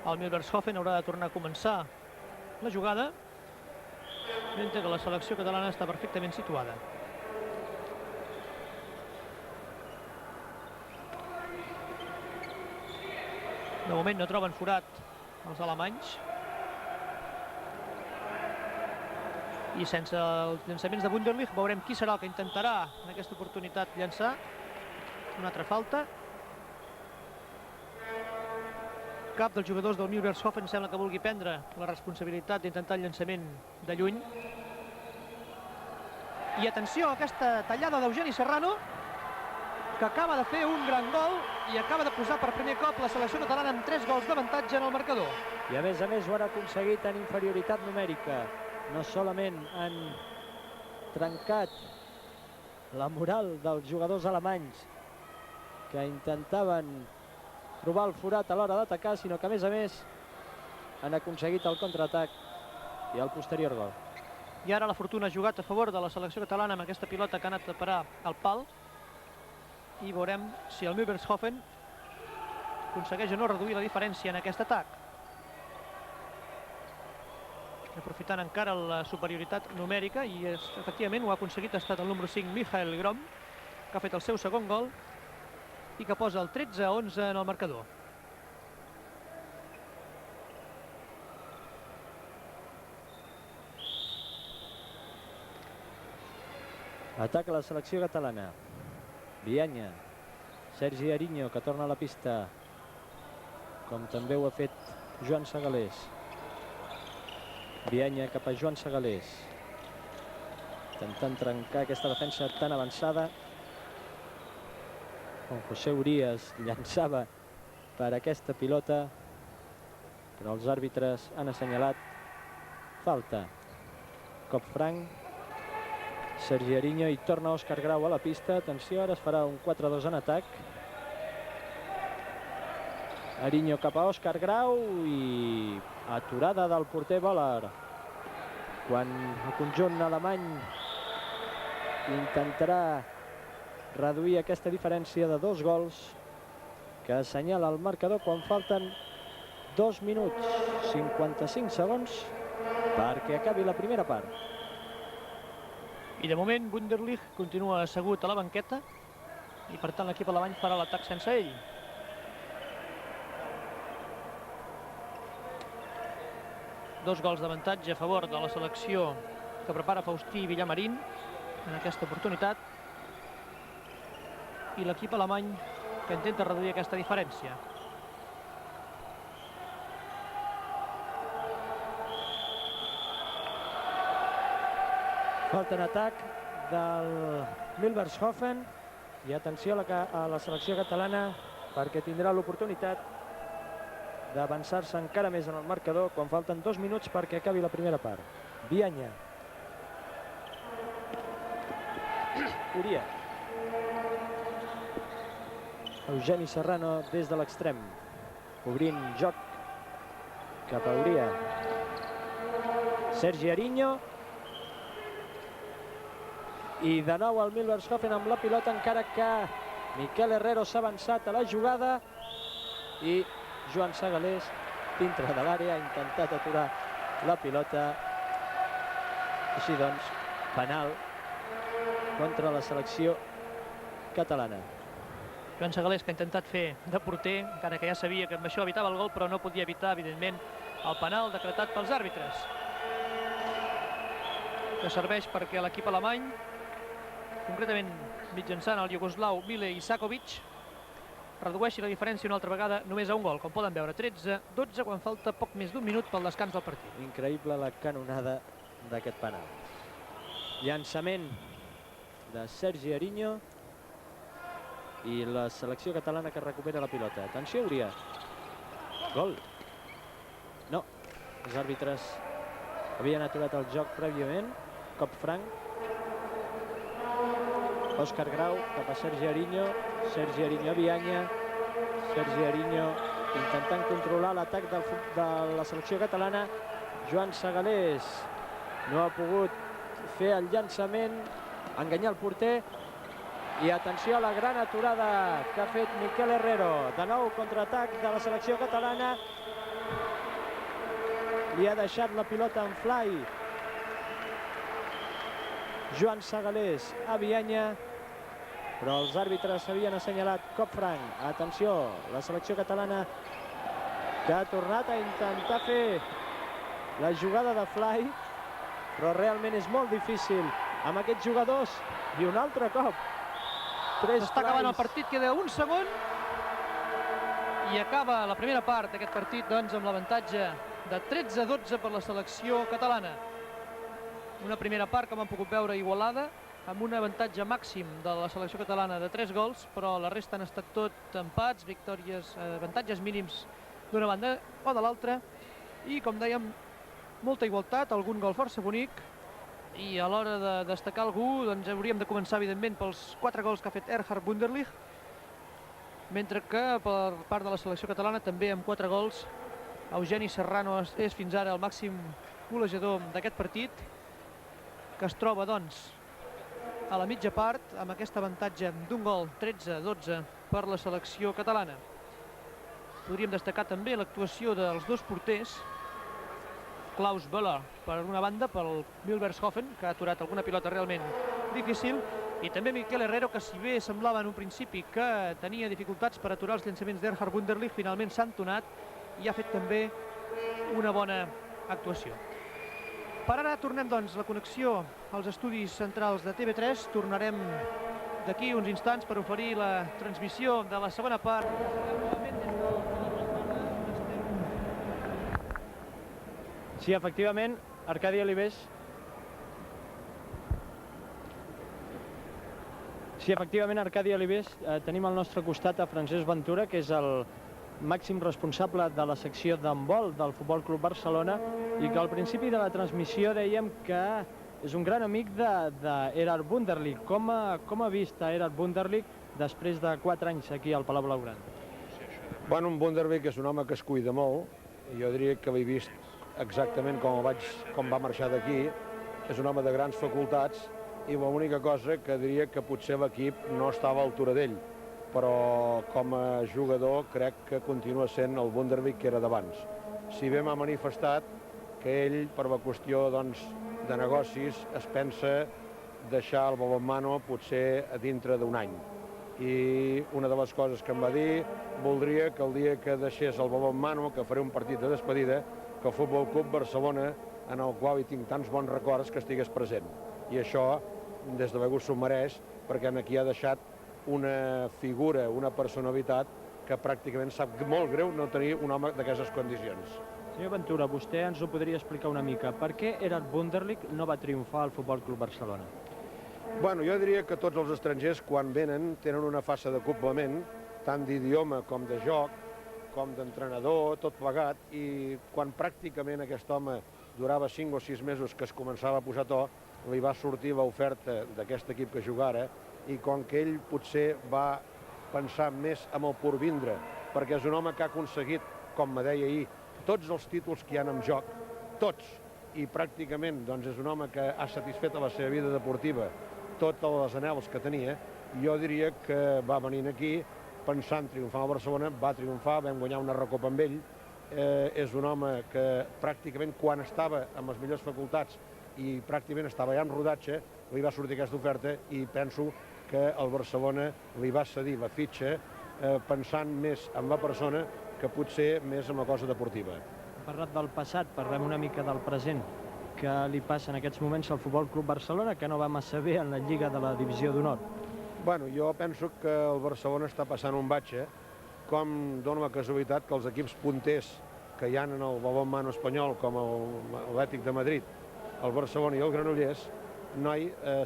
el Milbergshofen haurà de tornar a començar la jugada, mentre que la selecció catalana està perfectament situada. De moment no troben forat els alemanys. I sense els llançaments de Wunderlich veurem qui serà el que intentarà en aquesta oportunitat llançar. Una altra falta. Cap dels jugadors del Milbergshofen sembla que vulgui prendre la responsabilitat d'intentar el llançament de lluny. I atenció a aquesta tallada d'Eugeni Serrano, que acaba de fer un gran gol i acaba de posar per primer cop la selecció catalana amb 3 gols d'avantatge en el marcador. I a més ho han aconseguit en inferioritat numèrica. No solament han trencat la moral dels jugadors alemanys que intentaven trobar el forat a l'hora d'atacar, sinó que a més han aconseguit el contraatac i el posterior gol. I ara la fortuna ha jugat a favor de la selecció catalana amb aquesta pilota que ha anat a parar al pal. I veurem si el Milbergshofen aconsegueix o no reduir la diferència en aquest atac. Aprofitant encara la superioritat numèrica, i efectivament ho ha aconseguit, ha estat el número 5, Michael Grom, que ha fet el seu segon gol i que posa el 13-11 en el marcador. Ataca la selecció catalana. Vianya, Sergi Ariño, que torna a la pista, com també ho ha fet Joan Segalés. Vianya cap a Joan Segalés, intentant trencar aquesta defensa tan avançada. Juan José Urías llançava per aquesta pilota, però els àrbitres han assenyalat falta. Cop franc, Sergi Ariño, i torna Òscar Grau a la pista. Atenció, ara es farà un 4-2 en atac. Ariño cap a Òscar Grau i aturada del porter Voller. Quan el conjunt alemany intentarà reduir aquesta diferència de 2 gols que assenyala el marcador quan falten 2 minuts 55 segons perquè acabi la primera part. I de moment Wunderlich continua assegut a la banqueta i per tant l'equip alemany farà l'atac sense ell. Dos gols d'avantatge a favor de la selecció que prepara Faustí Villamarín en aquesta oportunitat, i l'equip alemany que intenta reduir aquesta diferència. Falta en atac del Milbergshofen i atenció a la selecció catalana perquè tindrà l'oportunitat d'avançar-se encara més en el marcador quan falten 2 minuts perquè acabi la primera part. Vianya. Uria. Eugeni Serrano des de l'extrem, obrint joc cap a Uria. Sergi Ariño. I de nou el Milbergshofen amb la pilota, encara que Miquel Herrero s'ha avançat a la jugada i Joan Segalés dintre de l'àrea ha intentat aturar la pilota. Així doncs, penal contra la selecció catalana. Joan Segalés, que ha intentat fer de porter, encara que ja sabia que amb això evitava el gol, però no podia evitar, evidentment, el penal decretat pels àrbitres, que serveix perquè l'equip alemany, concretament mitjançant el iugoslau Mile Isakovic, redueixi la diferència una altra vegada només a un gol. Com poden veure, 13-12 quan falta poc més d'1 minut pel descans del partit. Increïble la canonada d'aquest penal. Llançament de Sergi Ariño i la selecció catalana que recupera la pilota. Atenció, Uria. Gol. No, els àrbitres havien aturat el joc prèviament. Cop franc. Òscar Grau cap a Sergi Ariño. Sergi Ariño a Vianya. Sergi Ariño intentant controlar l'atac de la selecció catalana. Joan Segalés no ha pogut fer el llançament, enganyar el porter. I atenció a la gran aturada que ha fet Miquel Herrero. De nou contraatac de la selecció catalana. Li ha deixat la pilota en fly Joan Segalés a Vianya, però els àrbitres havien assenyalat cop franc. Atenció, la selecció catalana que ha tornat a intentar fer la jugada de fly però realment és molt difícil amb aquests jugadors. I un altre cop. S'està acabant el partit, queda un segon i acaba la primera part d'aquest partit doncs amb l'avantatge de 13-12 per la selecció catalana. Una primera part, com hem pogut veure, igualada, amb un avantatge màxim de la selecció catalana de 3 gols, però la resta han estat tot empats, victòries, avantatges mínims d'una banda o de l'altra, i com dèiem, molta igualtat, algun gol força bonic, i a l'hora de destacar algú doncs hauríem de començar evidentment pels 4 gols que ha fet Erhard Wunderlich, mentre que per part de la selecció catalana també amb 4 gols Eugeni Serrano és fins ara el màxim golejador d'aquest partit, que es troba doncs a la mitja part amb aquest avantatge d'un gol, 13-12 per la selecció catalana. Podríem destacar també l'actuació dels dos porters, Klaus Böller per una banda, pel Milbershofen, que ha aturat alguna pilota realment difícil, i també Miquel Herrero, que si bé semblava en un principi que tenia dificultats per aturar els llançaments d'Erhard Wunderlich, finalment s'ha entonat i ha fet també una bona actuació. Per ara tornem doncs la connexió als estudis centrals de TV3, tornarem d'aquí uns instants per oferir la transmissió de la segona part. Sí, efectivament, Arcadi Olivés. Sí, efectivament, Arcadi Olivés, tenim al nostre costat a Francesc Ventura, que és el màxim responsable de la secció d'handbol del Futbol Club Barcelona i que al principi de la transmissió dèiem que és un gran amic d'Erhard Wunderlich. Com ha vist Erhard Wunderlich després de 4 anys aquí al Palau Blaugrana? Bueno, en Wunderlich és un home que es cuida molt. Jo diria que l'he vist exactament com va marxar d'aquí. És un home de grans facultats i l'única cosa que diria que potser l'equip no estava a l'altura d'ell, però com a jugador crec que continua sent el Wunderlich que era d'abans. Si bé m'ha manifestat que ell, per la qüestió de negocis, es pensa deixar el balonmano potser a dintre d'un any. I una de les coses que em va dir, voldria que el dia que deixés el balonmano, que faré un partit de despedida, que el Futbol Club Barcelona, en el qual hi tinc tants bons records, que estigués present. I això, des de l'ego, s'ho mereix, perquè aquí ha deixat una figura, una personalitat que pràcticament sap molt greu no tenir un home d'aquestes condicions. Senyor Ventura, vostè ens ho podria explicar una mica. Per què Erhard Wunderlich no va triomfar al Futbol Club Barcelona? Bueno, jo diria que tots els estrangers, quan venen, tenen una fase d'acoblament, tant d'idioma com de joc, com d'entrenador, tot plegat, i quan pràcticament aquest home durava 5 o 6 mesos que es començava a posar to, li va sortir l'oferta d'aquest equip que jugara, i com que ell potser va pensar més en el porvindre, perquè és un home que ha aconseguit, com me deia ahir, tots els títols que hi ha en joc, tots, i pràcticament doncs, és un home que ha satisfet a la seva vida deportiva tots els anhels que tenia, jo diria que va venir aquí pensant triomfar a Barcelona, va triomfar, vam guanyar una recopa amb ell, és un home que pràcticament quan estava amb les millors facultats i pràcticament estava ja en rodatge, li va sortir aquesta oferta i penso que el Barcelona li va cedir la fitxa pensant més en la persona que potser més en la cosa deportiva. Hem parlat del passat, parlem una mica del present. Què li passa en aquests moments al Futbol Club Barcelona, que no va massa bé en la Lliga de la Divisió d'Honor? Bueno, jo penso que el Barcelona està passant un batxe, com dona la casualitat que els equips punters que hi ha en el balonmano espanyol, com l'Atlètic de Madrid, el Barcelona i el Granollers,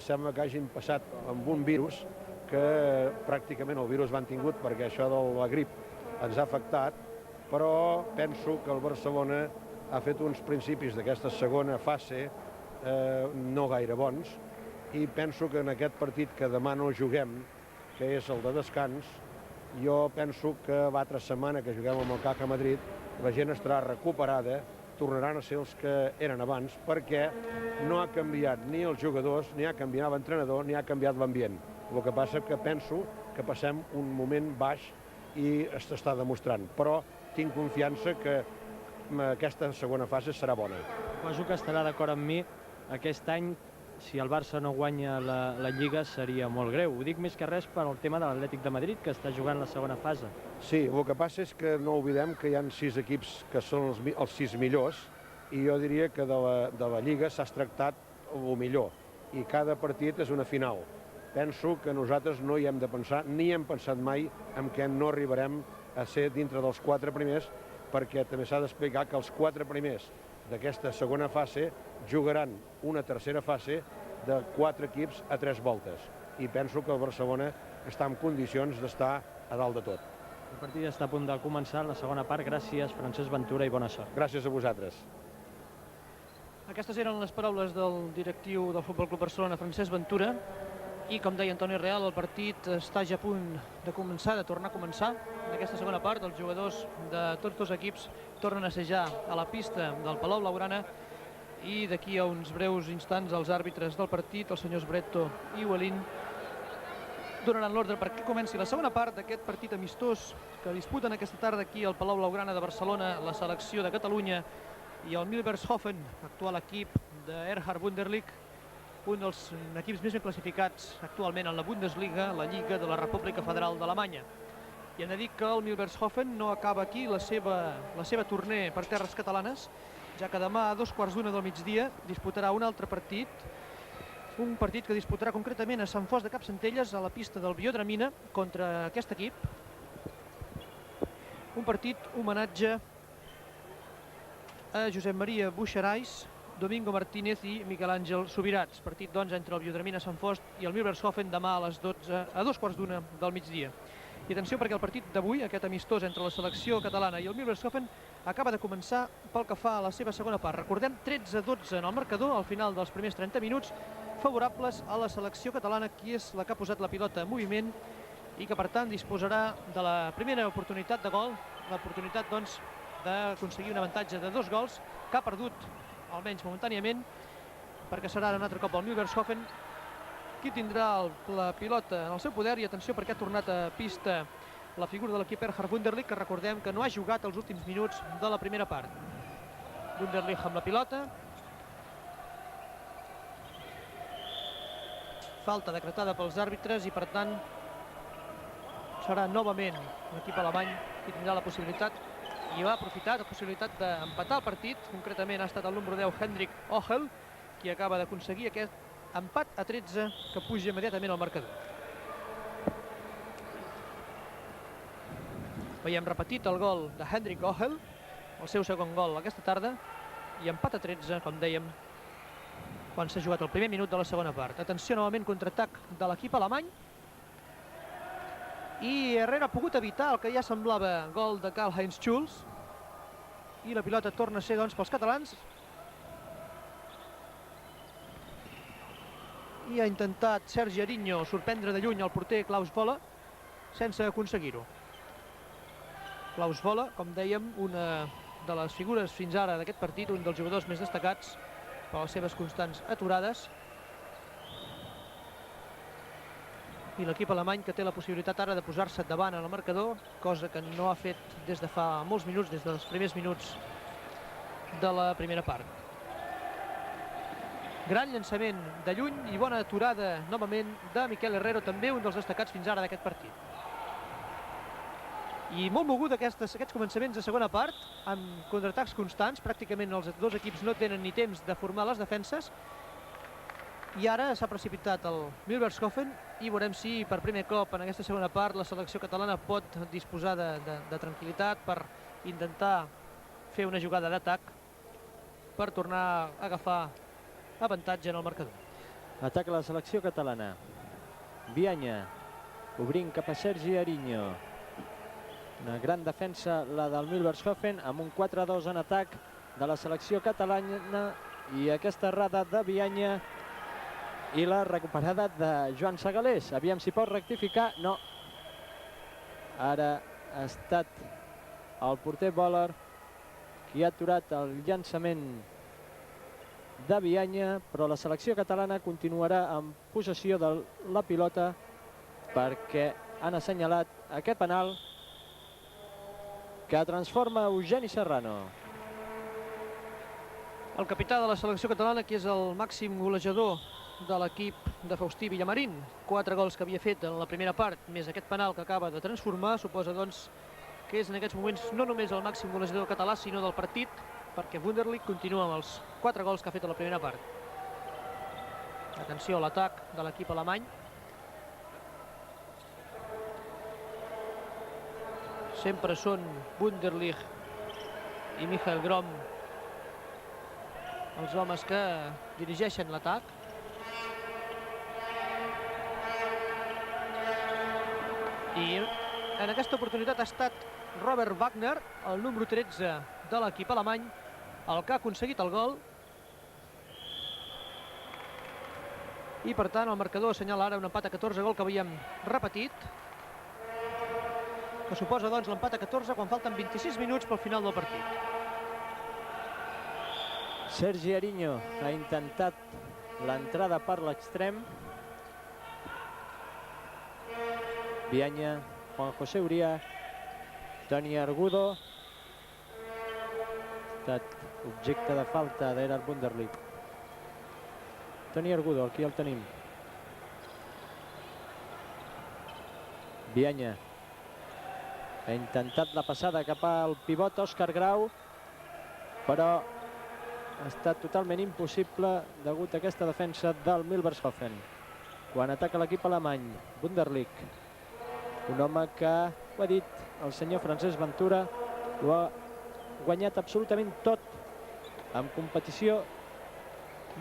sembla que hagin passat amb un virus que pràcticament el virus l'han tingut perquè això de la grip ens ha afectat, però penso que el Barcelona ha fet uns principis d'aquesta segona fase no gaire bons i penso que en aquest partit que demà no juguem, que és el de descans, jo penso que l'altra setmana que juguem amb el CAC a Madrid la gent estarà recuperada, tornaran a ser els que eren abans, perquè no ha canviat ni els jugadors, ni ha canviat l'entrenador, ni ha canviat l'ambient. El que passa és que penso que passem un moment baix i s'està demostrant, però tinc confiança que aquesta segona fase serà bona. Suposo que estarà d'acord amb mi, aquest any, si el Barça no guanya la Lliga, seria molt greu. Ho dic més que res per al tema de l'Atlètic de Madrid, que està jugant la segona fase. Sí, el que passa és que no oblidem que hi ha 6 equips que són els 6 millors i jo diria que de la Lliga s'ha tractat el millor, i cada partit és una final. Penso que nosaltres no hi hem de pensar, ni hem pensat mai en què no arribarem a ser dintre dels 4 primers, perquè també s'ha d'explicar que els 4 primers d'aquesta segona fase jugaran una tercera fase de 4 equips a 3 voltes, i penso que el Barcelona està en condicions d'estar a dalt de tot. El partit està a punt de començar, la segona part. Gràcies, Francesc Ventura, i bona sort. Gràcies a vosaltres. Aquestes eren les paraules del directiu del Futbol Club Barcelona, Francesc Ventura, i com deia Antoni Real, el partit està ja a punt de començar, de tornar a començar. En aquesta segona part, els jugadors de tots dos equips tornen a ser ja a la pista del Palau Blaugrana, i d'aquí a uns breus instants els àrbitres del partit, els senyors Bretto i Huelin, donaran l'ordre perquè comenci la segona part d'aquest partit amistós que disputen aquesta tarda aquí al Palau Blaugrana de Barcelona la selecció de Catalunya i el Milbergshofen, actual equip d'Erhard Wunderlich, un dels equips més ben classificats actualment en la Bundesliga, la Lliga de la República Federal d'Alemanya. I hem de dir que el Milbergshofen no acaba aquí la seva tournée per terres catalanes, ja que demà a 14:15 del migdia disputarà un altre partit, un partit que disputarà concretament a Sant Fost de Campsentelles, a la pista del Biodramina, contra aquest equip. Un partit homenatge a Josep Maria Buixarais, Domingo Martínez i Miquel Àngel Subirats. Partit, doncs, entre el Biodramina Sant Fost i el Milbergshofen demà a les 12, a 14:15 del migdia. I atenció, perquè el partit d'avui, aquest amistós entre la selecció catalana i el Milbergshofen, acaba de començar pel que fa a la seva segona part. Recordem, 13-12 en el marcador al final dels primers 30 minuts, favorables a la selecció catalana, qui és la que ha posat la pilota en moviment i que, per tant, disposarà de la primera oportunitat de gol, l'oportunitat, doncs, d'aconseguir un avantatge de 2 gols, que ha perdut, almenys momentàniament, perquè serà un altre cop el Milbergshofen qui tindrà la pilota en el seu poder. I atenció, perquè ha tornat a pista la figura de l'equip Erhard Wunderlich, que recordem que no ha jugat els últims minuts de la primera part. Wunderlich amb la pilota. Falta decretada pels àrbitres i, per tant, serà novament l'equip alemany qui tindrà la possibilitat, i ha aprofitat la possibilitat d'empatar el partit. Concretament ha estat el número 10, Hendrik Ochel, qui acaba d'aconseguir aquest empat a 13 que puja immediatament al marcador. Veiem repetit el gol de Hendrik Ochel, el seu segon gol aquesta tarda, i empat a 13, com dèiem, quan s'ha jugat el primer minut de la segona part. Atenció, novament contraatac de l'equip alemany, i Herrera ha pogut evitar el que ja semblava gol de Karl-Heinz Schulz, i la pilota torna a ser, doncs, pels catalans. I ha intentat Sergi Ariño sorprendre de lluny el porter Klaus Vola, sense aconseguir-ho. Klaus Vola, com dèiem, una de les figures fins ara d'aquest partit, un dels jugadors més destacats per les seves constants aturades. I l'equip alemany, que té la possibilitat ara de posar-se davant en el marcador, cosa que no ha fet des de fa molts minuts, des dels primers minuts de la primera part. Gran llançament de lluny i bona aturada novament de Miquel Herrero, també un dels destacats fins ara d'aquest partit. I molt mogut aquests començaments de segona part, amb contraatacs constants. Pràcticament els dos equips no tenen ni temps de formar les defenses. I ara s'ha precipitat el Milbergshofen i veurem si per primer cop en aquesta segona part la selecció catalana pot disposar de tranquil·litat per intentar fer una jugada d'atac per tornar a agafar avantatge en el marcador. Ataca la selecció catalana. Vianya, obrint cap a Sergi Ariño. Una gran defensa, la del Milbergshofen, amb un 4-2 en atac de la selecció catalana, i aquesta errada de Vianya i la recuperada de Joan Segalés. Aviam si pot rectificar. No. Ara ha estat el porter Boller qui ha aturat el llançament de Vianya, però la selecció catalana continuarà en possessió de la pilota perquè han assenyalat aquest penal que transforma Eugeni Serrano. El capità de la selecció catalana, que és el màxim golejador de l'equip de Faustí Villamarín. 4 gols que havia fet en la primera part, més aquest penal que acaba de transformar, suposa, doncs, que és en aquests moments no només el màxim golejador català, sinó del partit. perquè Wunderlich continua amb els 4 gols que ha fet a la primera part. Atenció a l'atac de l'equip alemany. Sempre són Wunderlich i Michael Grom els homes que dirigeixen l'atac. I en aquesta oportunitat ha estat Robert Wagner, el número 13 de l'equip alemany, el que ha aconseguit el gol. I per tant el marcador assenyala ara un empat a 14, gol que havíem repetit, que suposa doncs l'empat a 14 quan falten 26 minuts pel final del partit. Sergi Ariño ha intentat l'entrada per l'extrem. Vianya, Juan José Uría, Toni Argudo. Ha estat objecte de falta d'Erhard Wunderlich. Toni Argudo, aquí el tenim. Vianya ha intentat la passada cap al pivot Òscar Grau, però ha estat totalment impossible degut a aquesta defensa del Milbertshofen. Quan ataca l'equip alemany, Wunderlich, un home que, ho ha dit el senyor Francesc Ventura, ho ha guanyat absolutament tot en competició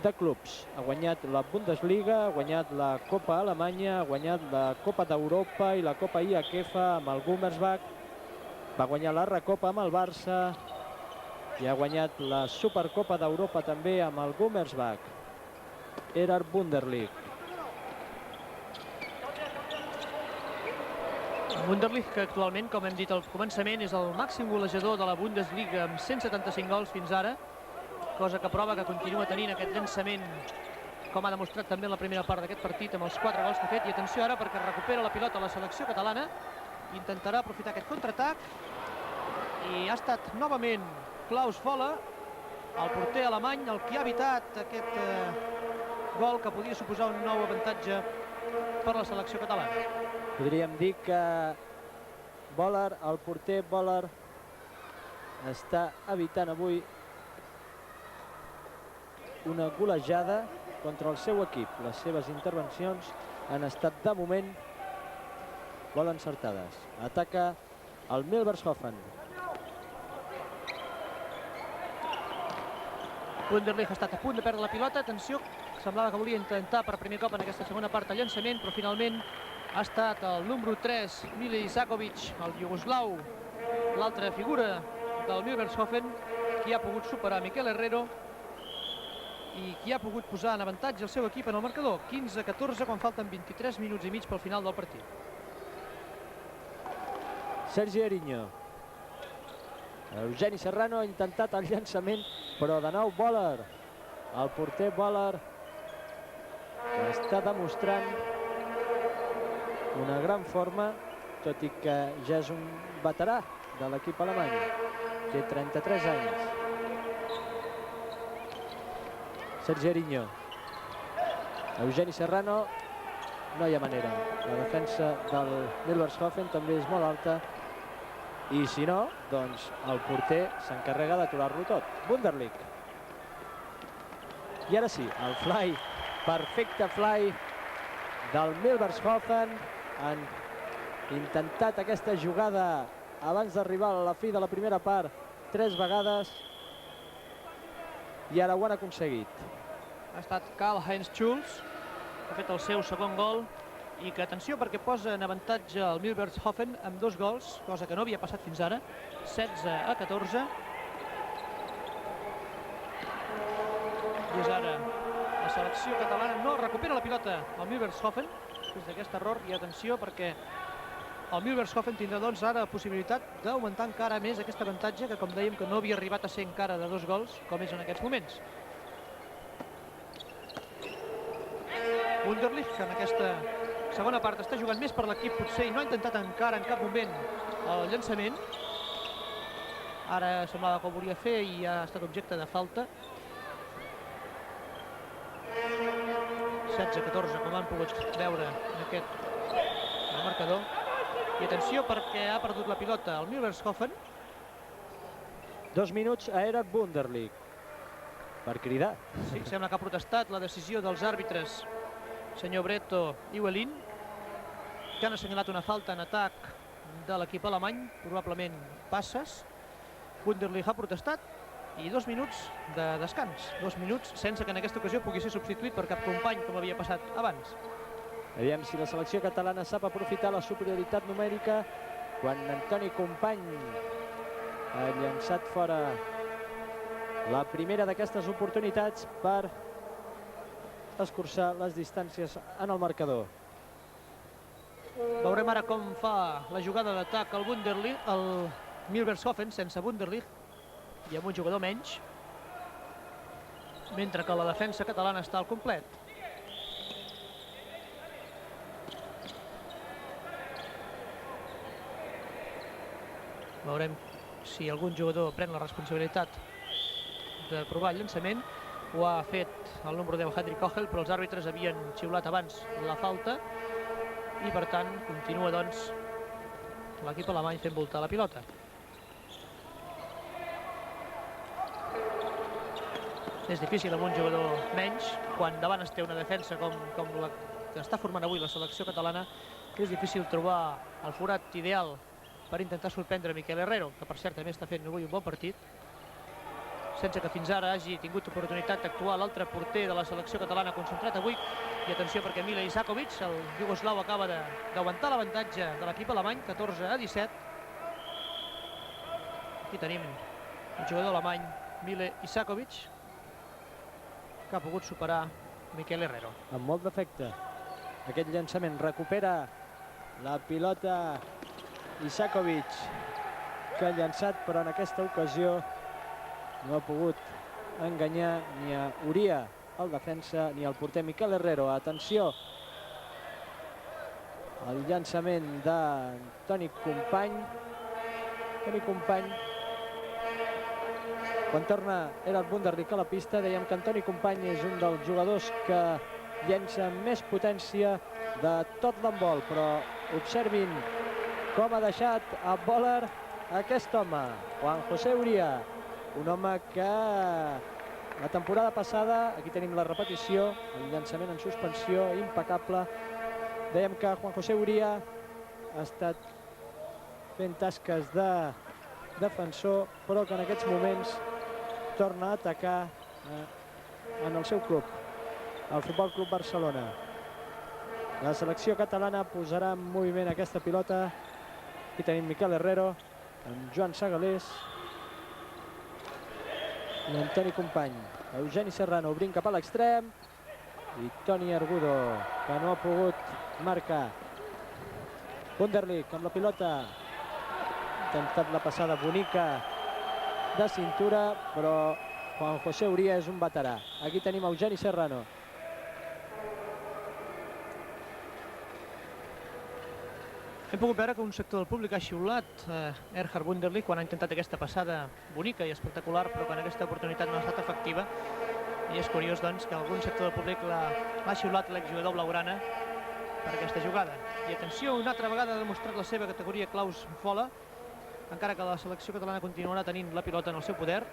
de clubs. Ha guanyat la Bundesliga, ha guanyat la Copa Alemanya, ha guanyat la Copa d'Europa i la Copa IAKF amb el Gummersbach, va guanyar la Recopa amb el Barça i ha guanyat la Supercopa d'Europa també amb el Gummersbach. Erhard Wunderlich. Wunderlich, que actualment, com hem dit al començament, és el màxim golejador de la Bundesliga amb 175 gols fins ara, cosa que prova que continua tenint aquest llançament, com ha demostrat també en la primera part d'aquest partit amb els 4 gols que ha fet. I atenció ara perquè recupera la pilota a la selecció catalana, intentarà aprofitar aquest contraatac i ha estat novament Klaus Voller, el porter alemany, el que ha evitat aquest gol que podia suposar un nou avantatge per la selecció catalana. Podríem dir que Voller, el porter Voller, està evitant avui una golejada contra el seu equip. Les seves intervencions han estat de moment molt encertades. Ataca el Milbertshofen. Wunderlich ha estat a punt de perdre la pilota. Atenció, semblava que volia intentar per primer cop en aquesta segona part el llançament, però finalment ha estat el número 3, Mile Isakovic, el iugoslau, l'altra figura del Milbertshofen, qui ha pogut superar Miquel Herrero i qui ha pogut posar en avantatge el seu equip en el marcador. 15-14 quan falten 23 minuts i mig pel final del partit. Sergi Ariño. Eugeni Serrano ha intentat el llançament, però de nou Voller. El porter Voller està demostrant una gran forma, tot i que ja és un veterà de l'equip alemany. Té 33 anys. Sergi Ariño. Eugeni Serrano. No hi ha manera. La defensa del Milbertshofen també és molt alta. I si no, doncs el porter s'encarrega d'aturar-lo tot. Wunderlich. I ara sí, el fly, perfecte fly del Milbertshofen. Han intentat aquesta jugada abans d'arribar a la fi de la primera part 3 vegades i ara ho han aconseguit. Ha estat Karl-Heinz Schulz, que ha fet el seu segon gol i que, atenció, perquè posa en avantatge el Milbertshofen amb 2 gols, cosa que no havia passat fins ara, 16-14. I és ara la selecció catalana no recupera la pilota al Milbertshofen després d'aquest error. I atenció perquè el Milbertshofen tindrà doncs ara la possibilitat d'augmentar encara més aquest avantatge que, com dèiem, que no havia arribat a ser encara de 2 gols, com és en aquests moments. Wunderlich, que en aquesta segona part està jugant més per l'equip potser i no ha intentat encara en cap moment el llançament. Ara semblava que ho volia fer i ha estat objecte de falta. 16-14, com han pogut veure en aquest marcador. I atenció perquè ha perdut la pilota el Milbertshofen. 2 minuts a Erat Wunderlich per cridar. Sí, sembla que ha protestat la decisió dels àrbitres, senyor Bretto i Welin, que han assenyalat una falta en atac de l'equip alemany, probablement passes. Wunderlich ha protestat i 2 minuts de descans. 2 minuts sense que en aquesta ocasió pugui ser substituït per cap company, com havia passat abans. Aviam si la selecció catalana sap aprofitar la superioritat numèrica quan Antoni Company ha llançat fora la primera d'aquestes oportunitats per escurçar les distàncies en el marcador. Veurem ara com fa la jugada d'atac el Wunderlich, el Milbertshofen sense Wunderlich i amb un jugador menys, mentre que la defensa catalana està al complet. Veurem si algun jugador pren la responsabilitat de provar el llançament. Ho ha fet el número 10, Henry Kochel, però els àrbitres havien xiulat abans la falta i, per tant, continua doncs l'equip alemany fent voltar la pilota. És difícil amb un jugador menys, quan davant es té una defensa com la que està formant avui la selecció catalana, és difícil trobar el forat ideal per intentar sorprendre Miquel Herrero, que per cert també està fent avui un bon partit, sense que fins ara hagi tingut oportunitat d'actuar l'altre porter de la selecció catalana concentrat avui. I atenció perquè Mile Isakovic, el iugoslau, acaba d'aguantar l'avantatge de l'equip alemany, 14-17. Aquí tenim el jugador alemany Mile Isakovic, que ha pogut superar Miquel Herrero. Amb molt d'efecte aquest llançament. Recupera la pilota Isakovic, que ha llançat, però en aquesta ocasió no ha pogut enganyar ni a Uria, el defensa, ni al porter Miquel Herrero. Atenció al llançament d'Antoni Company. Antoni Company, quan torna Erat Wunderlich a la pista, dèiem que Antoni Company és un dels jugadors que llença amb més potència de tot l'handbol, però observin com ha deixat a Boller aquest home, Juan José Uria, un home que la temporada passada, aquí tenim la repetició, el llançament en suspensió, impecable. Dèiem que Juan José Uria ha estat fent tasques de defensor, però que en aquests moments torna a atacar en el seu club, el Futbol Club Barcelona. La selecció catalana posarà en moviment aquesta pilota. Aquí tenim Miquel Herrero, amb Joan Segalés i Antoni Company. Eugeni Serrano obrint cap a l'extrem i Toni Argudo, que no ha pogut marcar. Wunderlich amb la pilota, ha intentat la passada bonica de cintura, però Juan José Uria és un veterà. Aquí tenim Eugeni Serrano. Hem pogut veure que un sector del públic ha xiulat Erhard Wunderlich quan ha intentat aquesta passada bonica i espectacular, però quan aquesta oportunitat no ha estat efectiva. I és curiós, doncs, que algun sector del públic l'ha xiulat l'exjugador blaugrana per aquesta jugada. I atenció, una altra vegada ha demostrat la seva categoria Klaus Fola, encara que la selecció catalana continuarà tenint la pilota en el seu poder.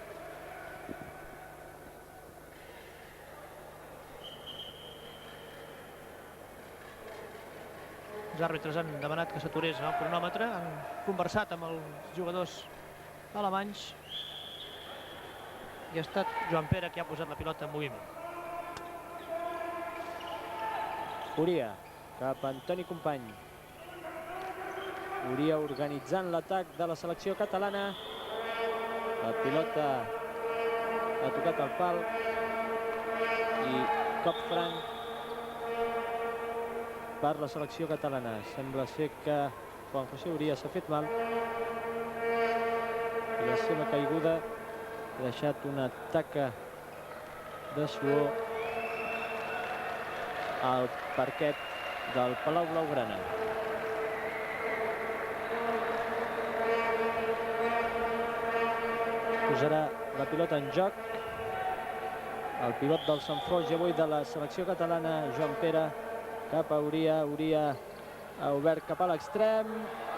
Els àrbitres han demanat que s'aturés el cronòmetre, han conversat amb els jugadors alemanys i ha estat Joan Pere qui ha posat la pilota en moviment. Uria cap a Antoni Company. Uria organitzant l'atac de la selecció catalana. La pilota ha tocat el pal i cop franc per la selecció catalana. Sembla ser que Juan José Uria s'ha fet mal i la seva caiguda ha deixat una taca de suor al parquet del Palau Blaugrana. Posarà la pilota en joc el pivot del Sant Foix avui de la selecció catalana, Joan Pere, cap a Uria. Uria ha obert cap a l'extrem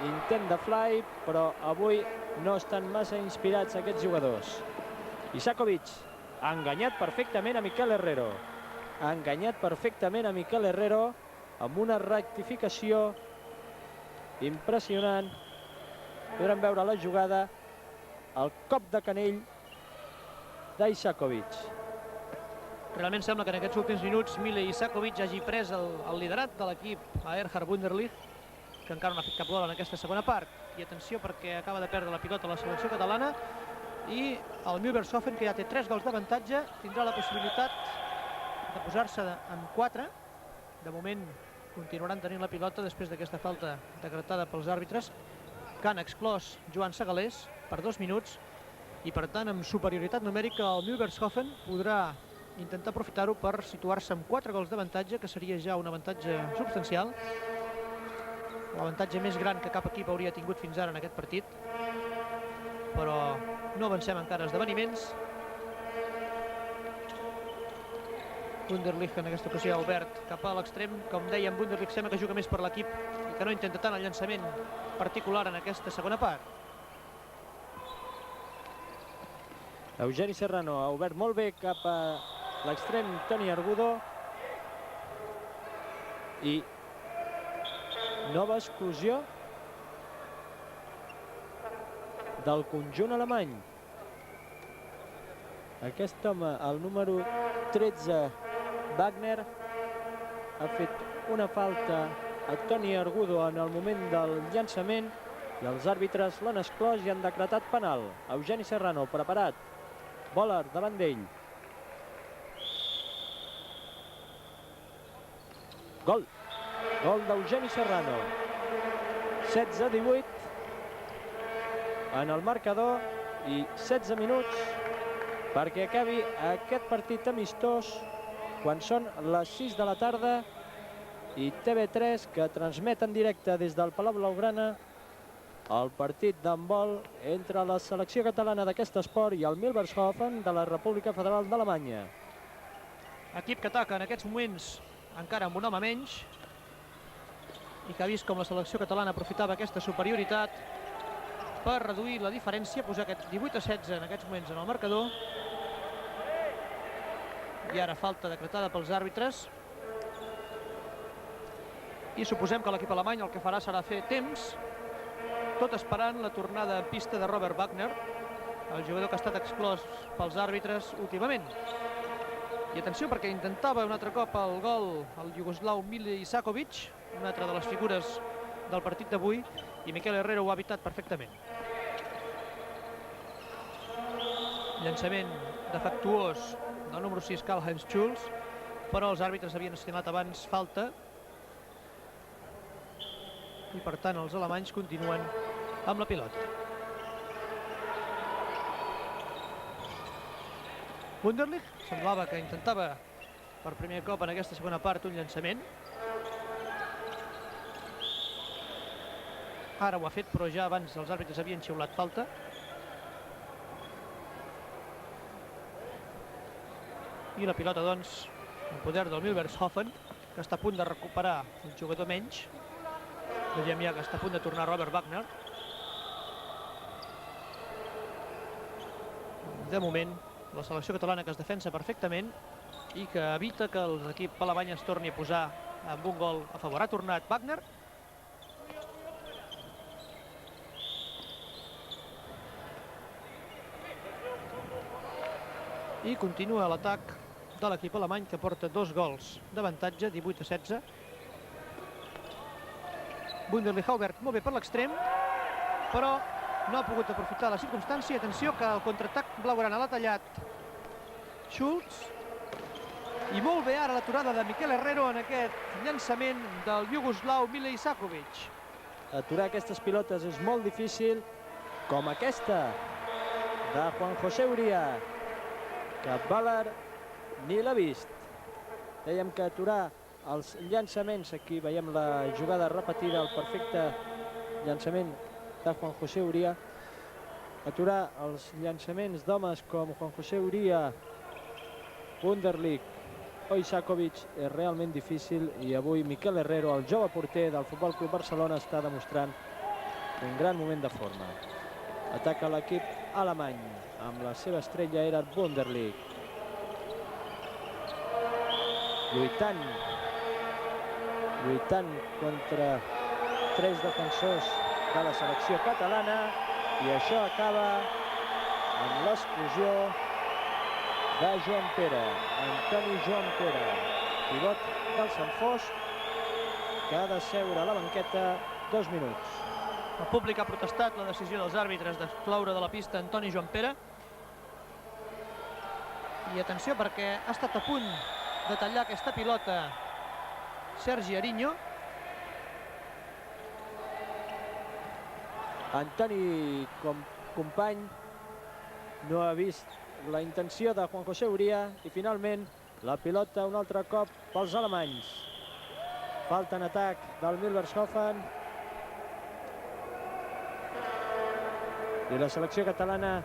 intent de fly, però avui no estan massa inspirats aquests jugadors. Isakovic ha enganyat perfectament a Mikel Herrero. Ha enganyat perfectament a Mikel Herrero amb una rectificació impressionant. Podrem veure la jugada, el cop de canell d'Isakovic. Realment sembla que en aquests últims minuts Mile Isakovic hagi pres el liderat de l'equip a Erhard Wunderlich, que encara no ha fet cap gol en aquesta segona part. I atenció perquè acaba de perdre la pilota a la selecció catalana i el Milbertshofen, que ja té 3 gols d'avantatge, tindrà la possibilitat de posar-se en 4. De moment continuaran tenint la pilota després d'aquesta falta decretada pels àrbitres, que han exclòs Joan Segalés per 2 minuts i per tant amb superioritat numèrica el Milbertshofen podrà intentar aprofitar-ho per situar-se amb 4 gols d'avantatge, que seria ja un avantatge substancial, l'avantatge més gran que cap equip hauria tingut fins ara en aquest partit. Però no avancem encara esdeveniments. Wunderlich en aquesta ocasió ha obert cap a l'extrem. Com dèiem, Wunderlich sembla que juga més per l'equip i que no intenta tant el llançament particular en aquesta segona part. Eugeni Serrano ha obert molt bé cap a l'extrem Toni Argudo i nova exclusió del conjunt alemany. Aquest home, el número 13, Wagner, ha fet una falta a Toni Argudo en el moment del llançament i els àrbitres l'han exclòs i han decretat penal. Eugeni Serrano, preparat. Boller davant d'ell. Gol. Gol d'Eugeni Serrano. 16-18 en el marcador i 16 minuts perquè acabi aquest partit amistós quan són les 6 de la tarda i TV3, que transmet en directe des del Palau Blaugrana el partit d'handbol entre la selecció catalana d'aquest esport i el Milbertshofen de la República Federal d'Alemanya. Equip que ataca en aquests moments encara amb un home menys i que ha vist com la selecció catalana aprofitava aquesta superioritat per reduir la diferència, posar aquest 18-16 en aquests moments en el marcador. I ara falta decretada pels àrbitres. I suposem que l'equip alemany el que farà serà fer temps, tot esperant la tornada en pista de Robert Wagner, el jugador que ha estat exclòs pels àrbitres últimament. I atenció, perquè intentava un altre cop el gol el iugoslau Mile Isakovic, una altra de les figures del partit d'avui, i Mikel Herrero ho ha evitat perfectament. Llançament defectuós del número 6, Karl-Heinz Schulz, però els àrbitres havien assenyalat abans falta i per tant els alemanys continuen amb la pilota. Wunderlich semblava que intentava per primer cop en aquesta segona part un llançament. Ara ho ha fet, però ja abans els àrbitres havien xiulat falta. I la pilota, doncs, en poder del Milbertshofen, que està a punt de recuperar un jugador menys. Veiem ja que està a punt de tornar Robert Wagner. De moment, la selecció catalana que es defensa perfectament i que evita que l'equip alemany es torni a posar amb un gol a favor. Ha tornat Wagner. I continua l'atac de l'equip alemany, que porta 2 gols d'avantatge, 18-16. Wunderlich ha obert molt bé per l'extrem, però no ha pogut aprofitar la circumstància. Atenció que el contraatac blaugrana l'ha tallat Schulz. I molt bé ara l'aturada de Mikel Herrero en aquest llançament del iugoslau Mile Isakovic. Aturar aquestes pilotes és molt difícil, com aquesta de Juan José Uría, que Boller ni l'ha vist. Dèiem que aturar els llançaments, aquí veiem la jugada repetida, el perfecte llançament de Juan José Uría. Aturar els llançaments d'homes com Juan José Uría, Wunderlich o Isakovic és realment difícil, i avui Mikel Herrero, el jove porter del Futbol Club Barcelona, està demostrant un gran moment de forma. Ataca l'equip alemany amb la seva estrella Erhard Wunderlich. Lluitant contra 3 defensors de la selecció catalana, i això acaba amb l'explosió de Joan Pere, Antoni Joan Pere, pivot del Sant Fost, que ha de seure a la banqueta 2 minuts. El públic ha protestat la decisió dels àrbitres d'excloure de la pista Antoni Joan Pere. I atenció, perquè ha estat a punt de tallar aquesta pilota Sergi Ariño. Antoni, company, no ha vist la intenció de Juan José Uría, i finalment la pilota un altre cop pels alemanys. Falta en atac del Milbertshofen. I la selecció catalana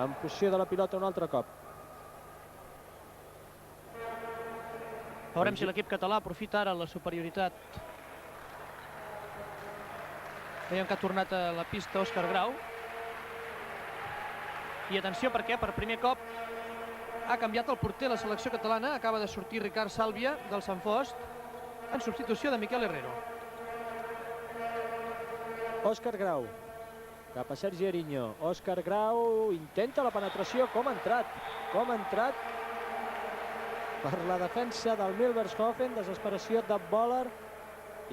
en posició de la pilota un altre cop. Veurem si l'equip català aprofita ara la superioritat. Veiem que ha tornat a la pista Òscar Grau. I atenció, perquè per primer cop ha canviat el porter la selecció catalana. Acaba de sortir Ricard Sàlvia del Sant Fost en substitució de Miquel Herrero. Òscar Grau cap a Sergi Ariño. Òscar Grau intenta la penetració. Com ha entrat per la defensa del Milbertshofen. Desesperació de Böhler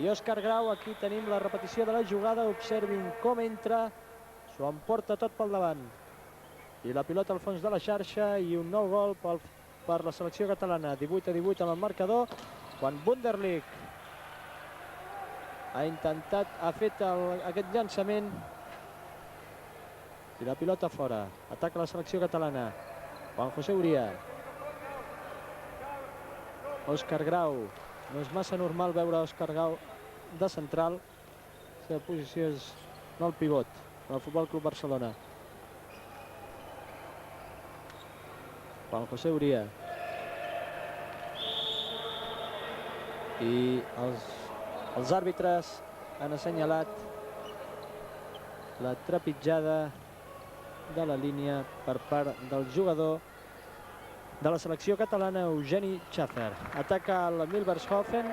i Òscar Grau. Aquí tenim la repetició de la jugada. Observin com entra, s'ho emporta tot pel davant, i la pilota al fons de la xarxa, i un nou gol per la selecció catalana. 18-18 en el marcador, quan Wunderlich ha fet aquest llançament i la pilota fora. Ataca la selecció catalana Juan José Uría. Òscar Grau. No és massa normal veure Òscar Grau de central. La seva posició és no el pivot, en el Futbol Club Barcelona. Juan José Uría. I els àrbitres han assenyalat la trepitjada de la línia per part del jugador de la selecció catalana, Eugeni Schäfer. Ataca el Milbertshofen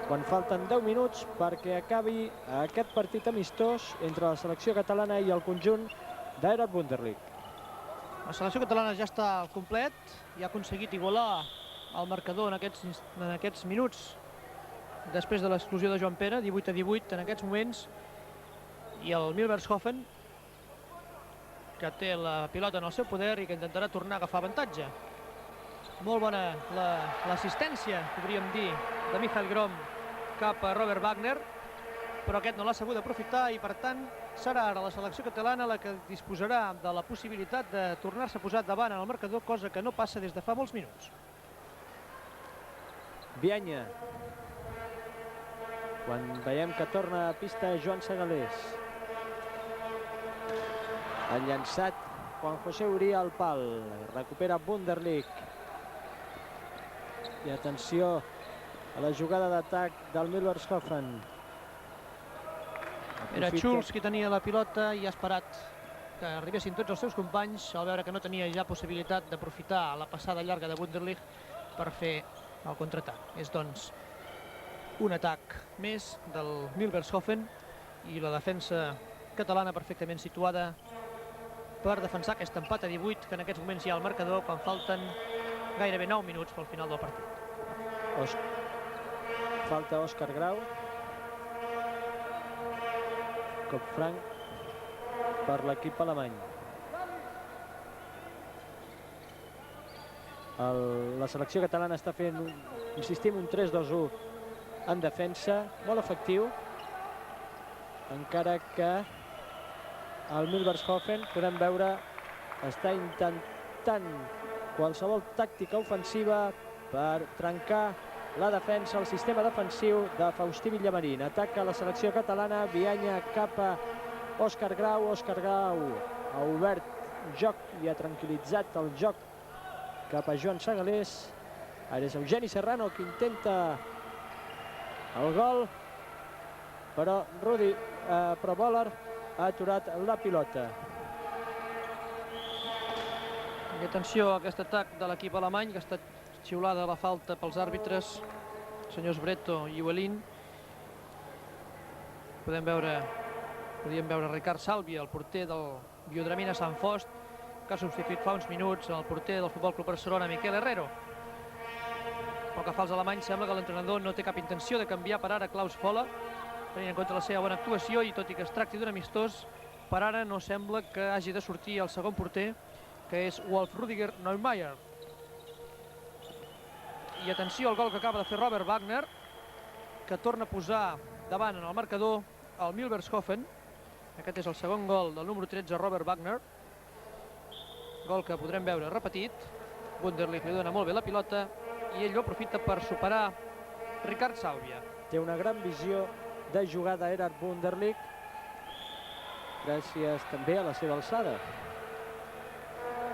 quan falten 10 minuts perquè acabi aquest partit amistós entre la selecció catalana i el conjunt d'Erhard Wunderlich. La selecció catalana ja està al complet i ha aconseguit igualar el marcador en aquests minuts després de l'exclusió de Joan Pere, 18-18 en aquests moments, i el Milbertshofen, que té la pilota en el seu poder i que intentarà tornar a agafar avantatge. Molt bona l'assistència, podríem dir, de Michael Grom cap a Robert Wagner, però aquest no l'ha sabut aprofitar i, per tant, serà ara la selecció catalana la que disposarà de la possibilitat de tornar-se a posar davant en el marcador, cosa que no passa des de fa molts minuts. Bianya. Quan veiem que torna a pista Joan Segalés. Ha llançat Juan José Uría al pal. Recupera Wunderlich. I atenció a la jugada d'atac del Milbertshofen. Era Schulz qui tenia la pilota i ha esperat que arribessin tots els seus companys al veure que no tenia ja possibilitat d'aprofitar la passada llarga de Wunderlich per fer el contraatac. És, doncs, un atac més del Milbertshofen i la defensa catalana perfectament situada per defensar aquest empat a 18 que en aquests moments hi ha al marcador quan falten gairebé 9 minuts pel final del partit. Falta Òscar Grau. Cop franc per l'equip alemany. La selecció catalana està fent, insistim, un 3-2-1 en defensa, molt efectiu, encara que el Milbertshofen, podem veure, està intentant qualsevol tàctica ofensiva per trencar la defensa, el sistema defensiu de Faustí Villamarín. Ataca la selecció catalana, Bianya cap a Òscar Grau. Òscar Grau ha obert joc i ha tranquil·litzat el joc cap a Joan Segalés. Ara és Eugeni Serrano qui intenta el gol. però Voller ha aturat la pilota. I atenció a aquest atac de l'equip alemany, que ha estat xiulada la falta pels àrbitres, senyors Bretto i Uelin. Podríem veure Ricard Sàlvia, el porter del Biodramina Sant Fost, que ha substituït fa uns minuts el porter del Futbol Club Barcelona, Miquel Herrero. Pel que fa als alemanys, sembla que l'entrenador no té cap intenció de canviar per ara Klaus Voller, tenint en compte la seva bona actuació, i tot i que es tracti d'un amistós, per ara no sembla que hagi de sortir el segon porter, que és Wolf-Rüdiger Neumeier. I atenció al gol que acaba de fer Robert Wagner, que torna a posar davant en el marcador el Milbergshofen. Aquest és el segon gol del número 13, Robert Wagner. Gol que podrem veure repetit. Wunderlich li dona molt bé la pilota i ell ho aprofita per superar Ricard Sàlvia. Té una gran visió de jugada Erhard Wunderlich, gràcies també a la seva alçada.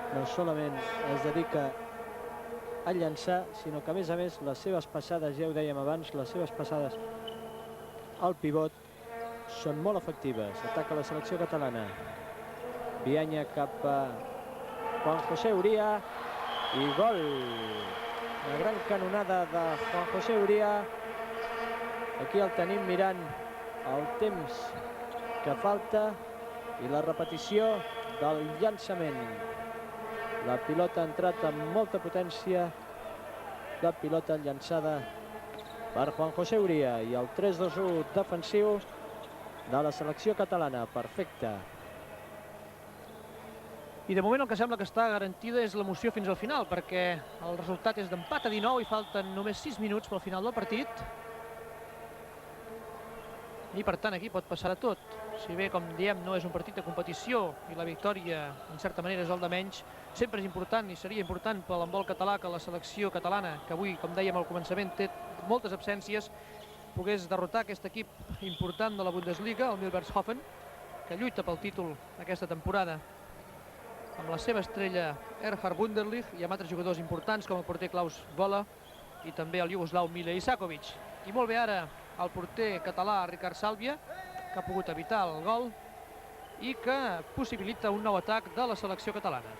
No solament es dedica a llançar, sinó que a més les seves passades, ja ho dèiem abans, les seves passades al pivot són molt efectives. Ataca la selecció catalana. Vianya cap a Juan José Uría i gol. Una gran canonada de Juan José Uría. Aquí el tenim mirant el temps que falta i la repetició del llançament. La pilota ha entrat amb molta potència. La pilota llançada per Juan José Uría i el 3-2-1 defensiu de la selecció catalana. Perfecte. I de moment el que sembla que està garantida és l'emoció fins al final, perquè el resultat és d'empat a 19 i falten només 6 minuts pel final del partit. I per tant aquí pot passar a tot. Si bé, com diem, no és un partit de competició i la victòria en certa manera és el de menys, sempre és important i seria important per l'handbol català que la selecció catalana, que avui, com dèiem al començament, té moltes absències, pogués derrotar aquest equip important de la Bundesliga, el Milbergshofen, que lluita pel títol aquesta temporada amb la seva estrella Erhard Wunderlich i amb altres jugadors importants com el porter Klaus Voller i també el iugoslau Mile Isakovic. I molt bé ara el porter català Ricard Sàlvia, que ha pogut evitar el gol i que possibilita un nou atac de la selecció catalana.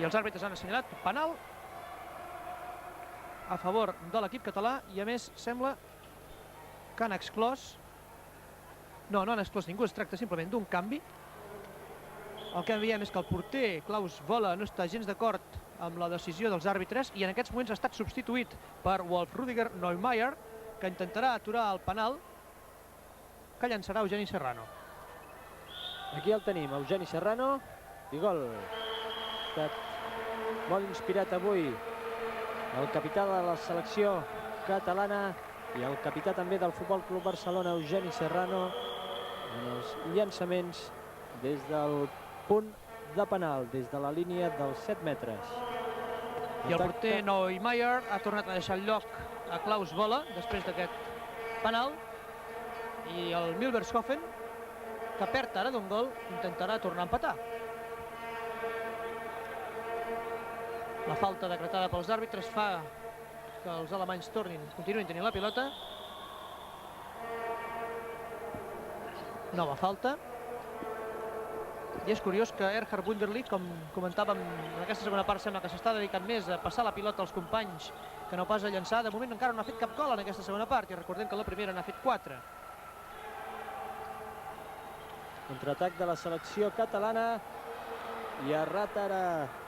I els àrbitres han assenyalat penal a favor de l'equip català i a més sembla que han exclòs. No han exclòs ningú, es tracta simplement d'un canvi. El que veiem és que el porter Klaus Voller no està gens d'acord amb la decisió dels àrbitres i en aquests moments ha estat substituït per Wolf-Rüdiger Neumeier, que intentarà aturar el penal que llançarà Eugeni Serrano. Aquí el tenim, Eugeni Serrano, i gol. Molt inspirat avui el capità de la selecció catalana i el capità també del Futbol Club Barcelona, Eugeni Serrano, en els llançaments des del punt de penal, des de la línia dels 7 metres. I el porter Neumeier ha tornat a deixar el lloc a Klaus Voller després d'aquest penal i el Milbergshofen, que perd ara d'un gol, intentarà tornar a empatar. La falta decretada pels àrbitres fa que els alemanys continuïn tenint la pilota. Nova falta. I és curiós que Erhard Wunderlich, com comentàvem en aquesta segona part, sembla que s'està dedicant més a passar la pilota als companys que no pas a llançar. De moment encara no ha fet cap gol en aquesta segona part i recordem que la primera n'ha fet 4. Contraatac de la selecció catalana i errat ara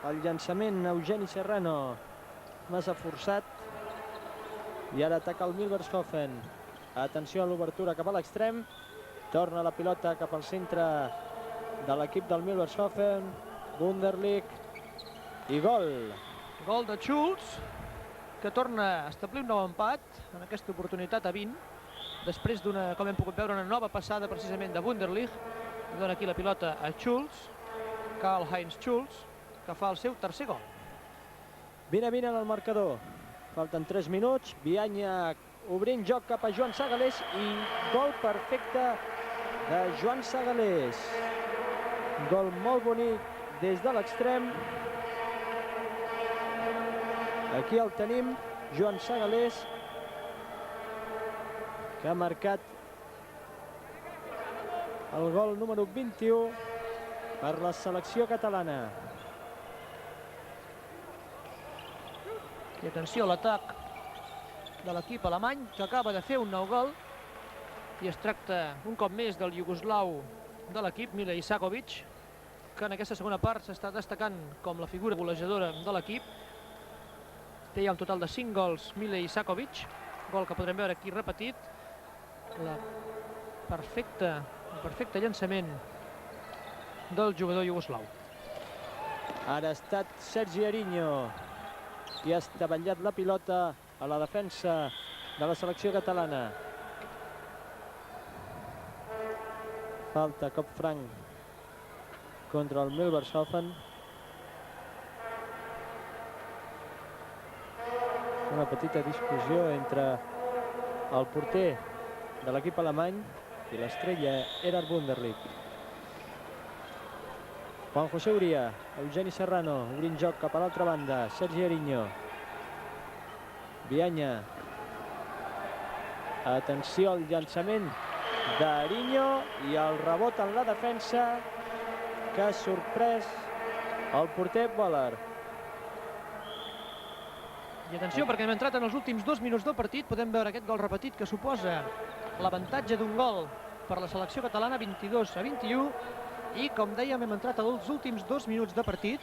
el llançament Eugeni Serrano. Massa forçat i ara ataca el Milbergshofen. Atenció a l'obertura cap a l'extrem. Torna la pilota cap al centre de l'equip del Milbergshofen. Wunderlich i gol. Gol de Schulz, que torna a establir un nou empat en aquesta oportunitat a 20, després d'una, com hem pogut veure, una nova passada precisament de Wunderlich. Dona aquí la pilota a Schulz, Karl-Heinz Schulz, que fa el seu tercer gol. 20-20 en el marcador. Falten 3 minuts. Vianya obrint joc cap a Joan Sagalés i gol perfecte de Joan Sagalés. Gol molt bonic des de l'extrem. Aquí el tenim, Joan Segalés, que ha marcat el gol número 21 per la selecció catalana. I atenció a l'atac de l'equip alemany, que acaba de fer un nou gol, i es tracta un cop més del iugoslau de l'equip, Mile Isakovic, que en aquesta segona part s'està destacant com la figura golejadora de l'equip. Té ja un total de 5 gols Mile Isakovic, gol que podrem veure aquí repetit. El perfecte llançament del jugador iugoslau. Ara ha estat Sergi Ariño qui ha estavellat la pilota a la defensa de la selecció catalana. Falta, cop franc contra el Milbertshofen. Una petita discussió entre el porter de l'equip alemany i l'estrella Erhard Wunderlich. Juan José Uría, Eugeni Serrano, obrint joc cap a l'altra banda, Sergi Ariño. Vianya. Atenció al llançament d'Ariño i el rebot en la defensa que ha sorprès el porter Boller. I atenció, perquè hem entrat en els últims 2 minuts del partit, podem veure aquest gol repetit que suposa l'avantatge d'un gol per la selecció catalana, 22-21, i com dèiem hem entrat als últims 2 minuts de partit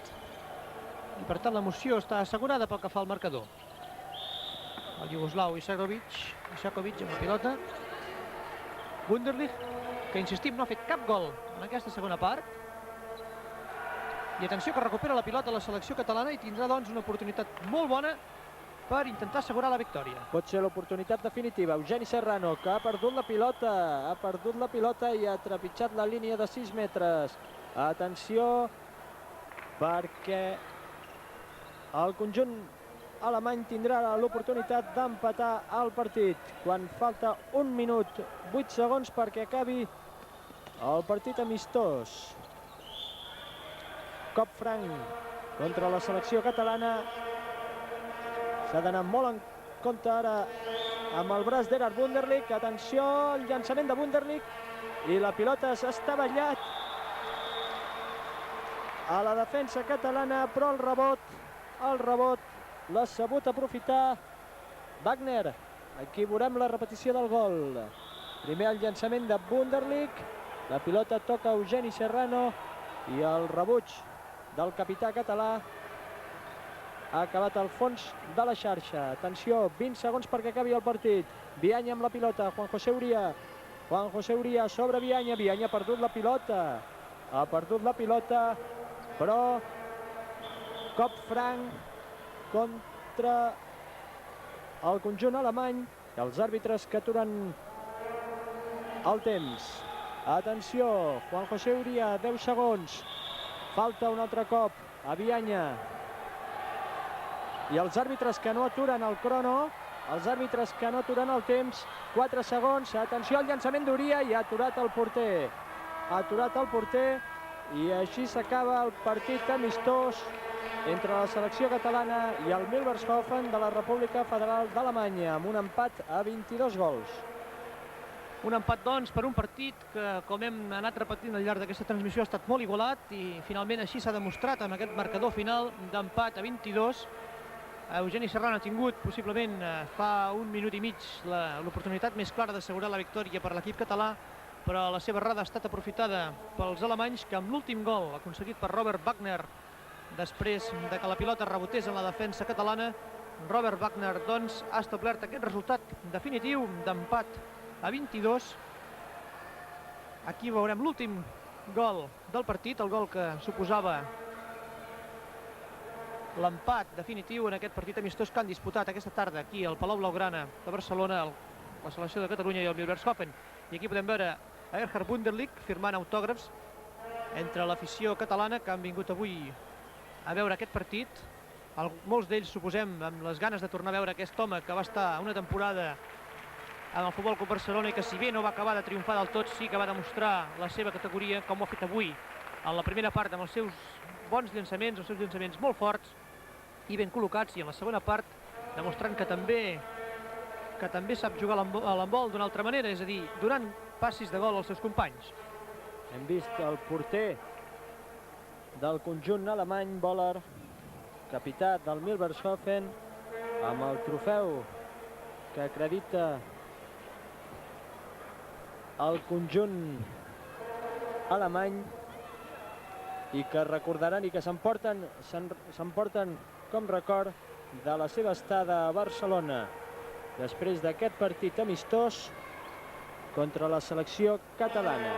i per tant l'emoció està assegurada pel que fa al marcador. El iugoslau Isakovic amb la pilota. Wunderlich, que insistim no ha fet cap gol en aquesta segona part. I atenció que recupera la pilota la selecció catalana i tindrà doncs una oportunitat molt bona per intentar assegurar la victòria. Pot ser l'oportunitat definitiva. Eugeni Serrano, que ha perdut la pilota i ha trepitjat la línia de 6 metres. Atenció, perquè el conjunt alemany tindrà l'oportunitat d'empatar el partit quan falta 1 minut 8 segons perquè acabi el partit amistós. Cop franc contra la selecció catalana. S'ha d'anar molt en compte ara amb el braç d'Erhard Wunderlich. Atenció, el llançament de Wunderlich i la pilota s'ha estavellat a la defensa catalana, però el rebot l'ha sabut aprofitar Wagner. Aquí veurem la repetició del gol. Primer el llançament de Wunderlich, la pilota toca Eugeni Serrano i el rebuig del capità català ha acabat al fons de la xarxa. Atenció, 20 segons perquè acabi el partit. Vianya amb la pilota, Juan José Uría sobre Vianya. Vianya ha perdut la pilota, però cop franc contra el conjunt alemany i els àrbitres que aturen el temps. Atenció, Juan José Uría, 10 segons. Falta un altre cop a Vianya. I els àrbitres que no aturen el crono, els àrbitres que no aturen el temps, 4 segons. Atenció al llançament d'Uría i ha aturat el porter. I així s'acaba el partit amistós entre la selecció catalana i el Milbertshofen de la República Federal d'Alemanya, amb un empat a 22 gols. Un empat, doncs, per un partit que, com hem anat repetint al llarg d'aquesta transmissió, ha estat molt igualat i finalment així s'ha demostrat amb aquest marcador final d'empat a 22. Eugeni Serrano ha tingut, possiblement fa 1 minut i mig, l'oportunitat més clara d'assegurar la victòria per l'equip català, però la seva errada ha estat aprofitada pels alemanys, que amb l'últim gol aconseguit per Robert Wagner, després de que la pilota rebotés en la defensa catalana, Robert Wagner, doncs, ha establert aquest resultat definitiu d'empat a 22. Aquí veurem l'últim gol del partit, el gol que suposava l'empat definitiu en aquest partit amistós que han disputat aquesta tarda aquí al Palau Blaugrana de Barcelona, la selecció de Catalunya i el Milbertshofen. I aquí podem veure a Erhard Wunderlich firmant autògrafs entre l'afició catalana que han vingut avui a veure aquest partit. Molts d'ells, suposem, amb les ganes de tornar a veure aquest home que va estar una temporada en el Futbol Club Barcelona i que, si bé no va acabar de triomfar del tot, sí que va demostrar la seva categoria, com ho ha fet avui en la primera part amb els seus bons llançaments, els seus llançaments molt forts, i ben col·locats, i en la segona part demostrant que també sap jugar a l'handbol d'una altra manera, és a dir, donant passis de gol als seus companys. Hem vist el porter del conjunt alemany, Boller, capità del Milbertshofen, amb el trofeu que acredita el conjunt alemany i que recordaran i que s'emporten com record de la seva estada a Barcelona després d'aquest partit amistós contra la selecció catalana.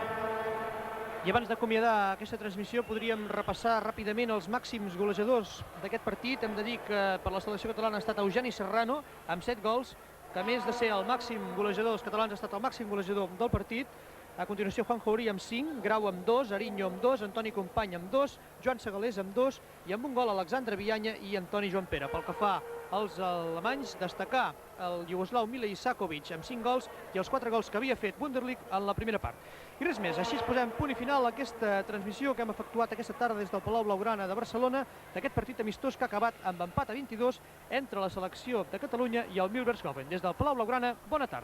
I abans d'acomiadar aquesta transmissió podríem repassar ràpidament els màxims golejadors d'aquest partit. Hem de dir que per la selecció catalana ha estat Eugeni Serrano amb 7 gols, que a més de ser el màxim golejador dels catalans ha estat el màxim golejador del partit. A continuació, Juan Jaurí amb 5, Grau amb 2, Ariño amb 2, Antoni Company amb 2, Joan Segalés amb 2 i amb un gol Alexandre Vianya i Antoni Joan Pere. Pel que fa als alemanys, destacar el iugoslau Mile Isakovic amb 5 gols i els 4 gols que havia fet Wunderlich en la primera part. I res més, així posem punt i final a aquesta transmissió que hem efectuat aquesta tarda des del Palau Blaugrana de Barcelona d'aquest partit amistós que ha acabat amb empat a 22 entre la selecció de Catalunya i el Milbertshofen. Des del Palau Blaugrana, bona tarda.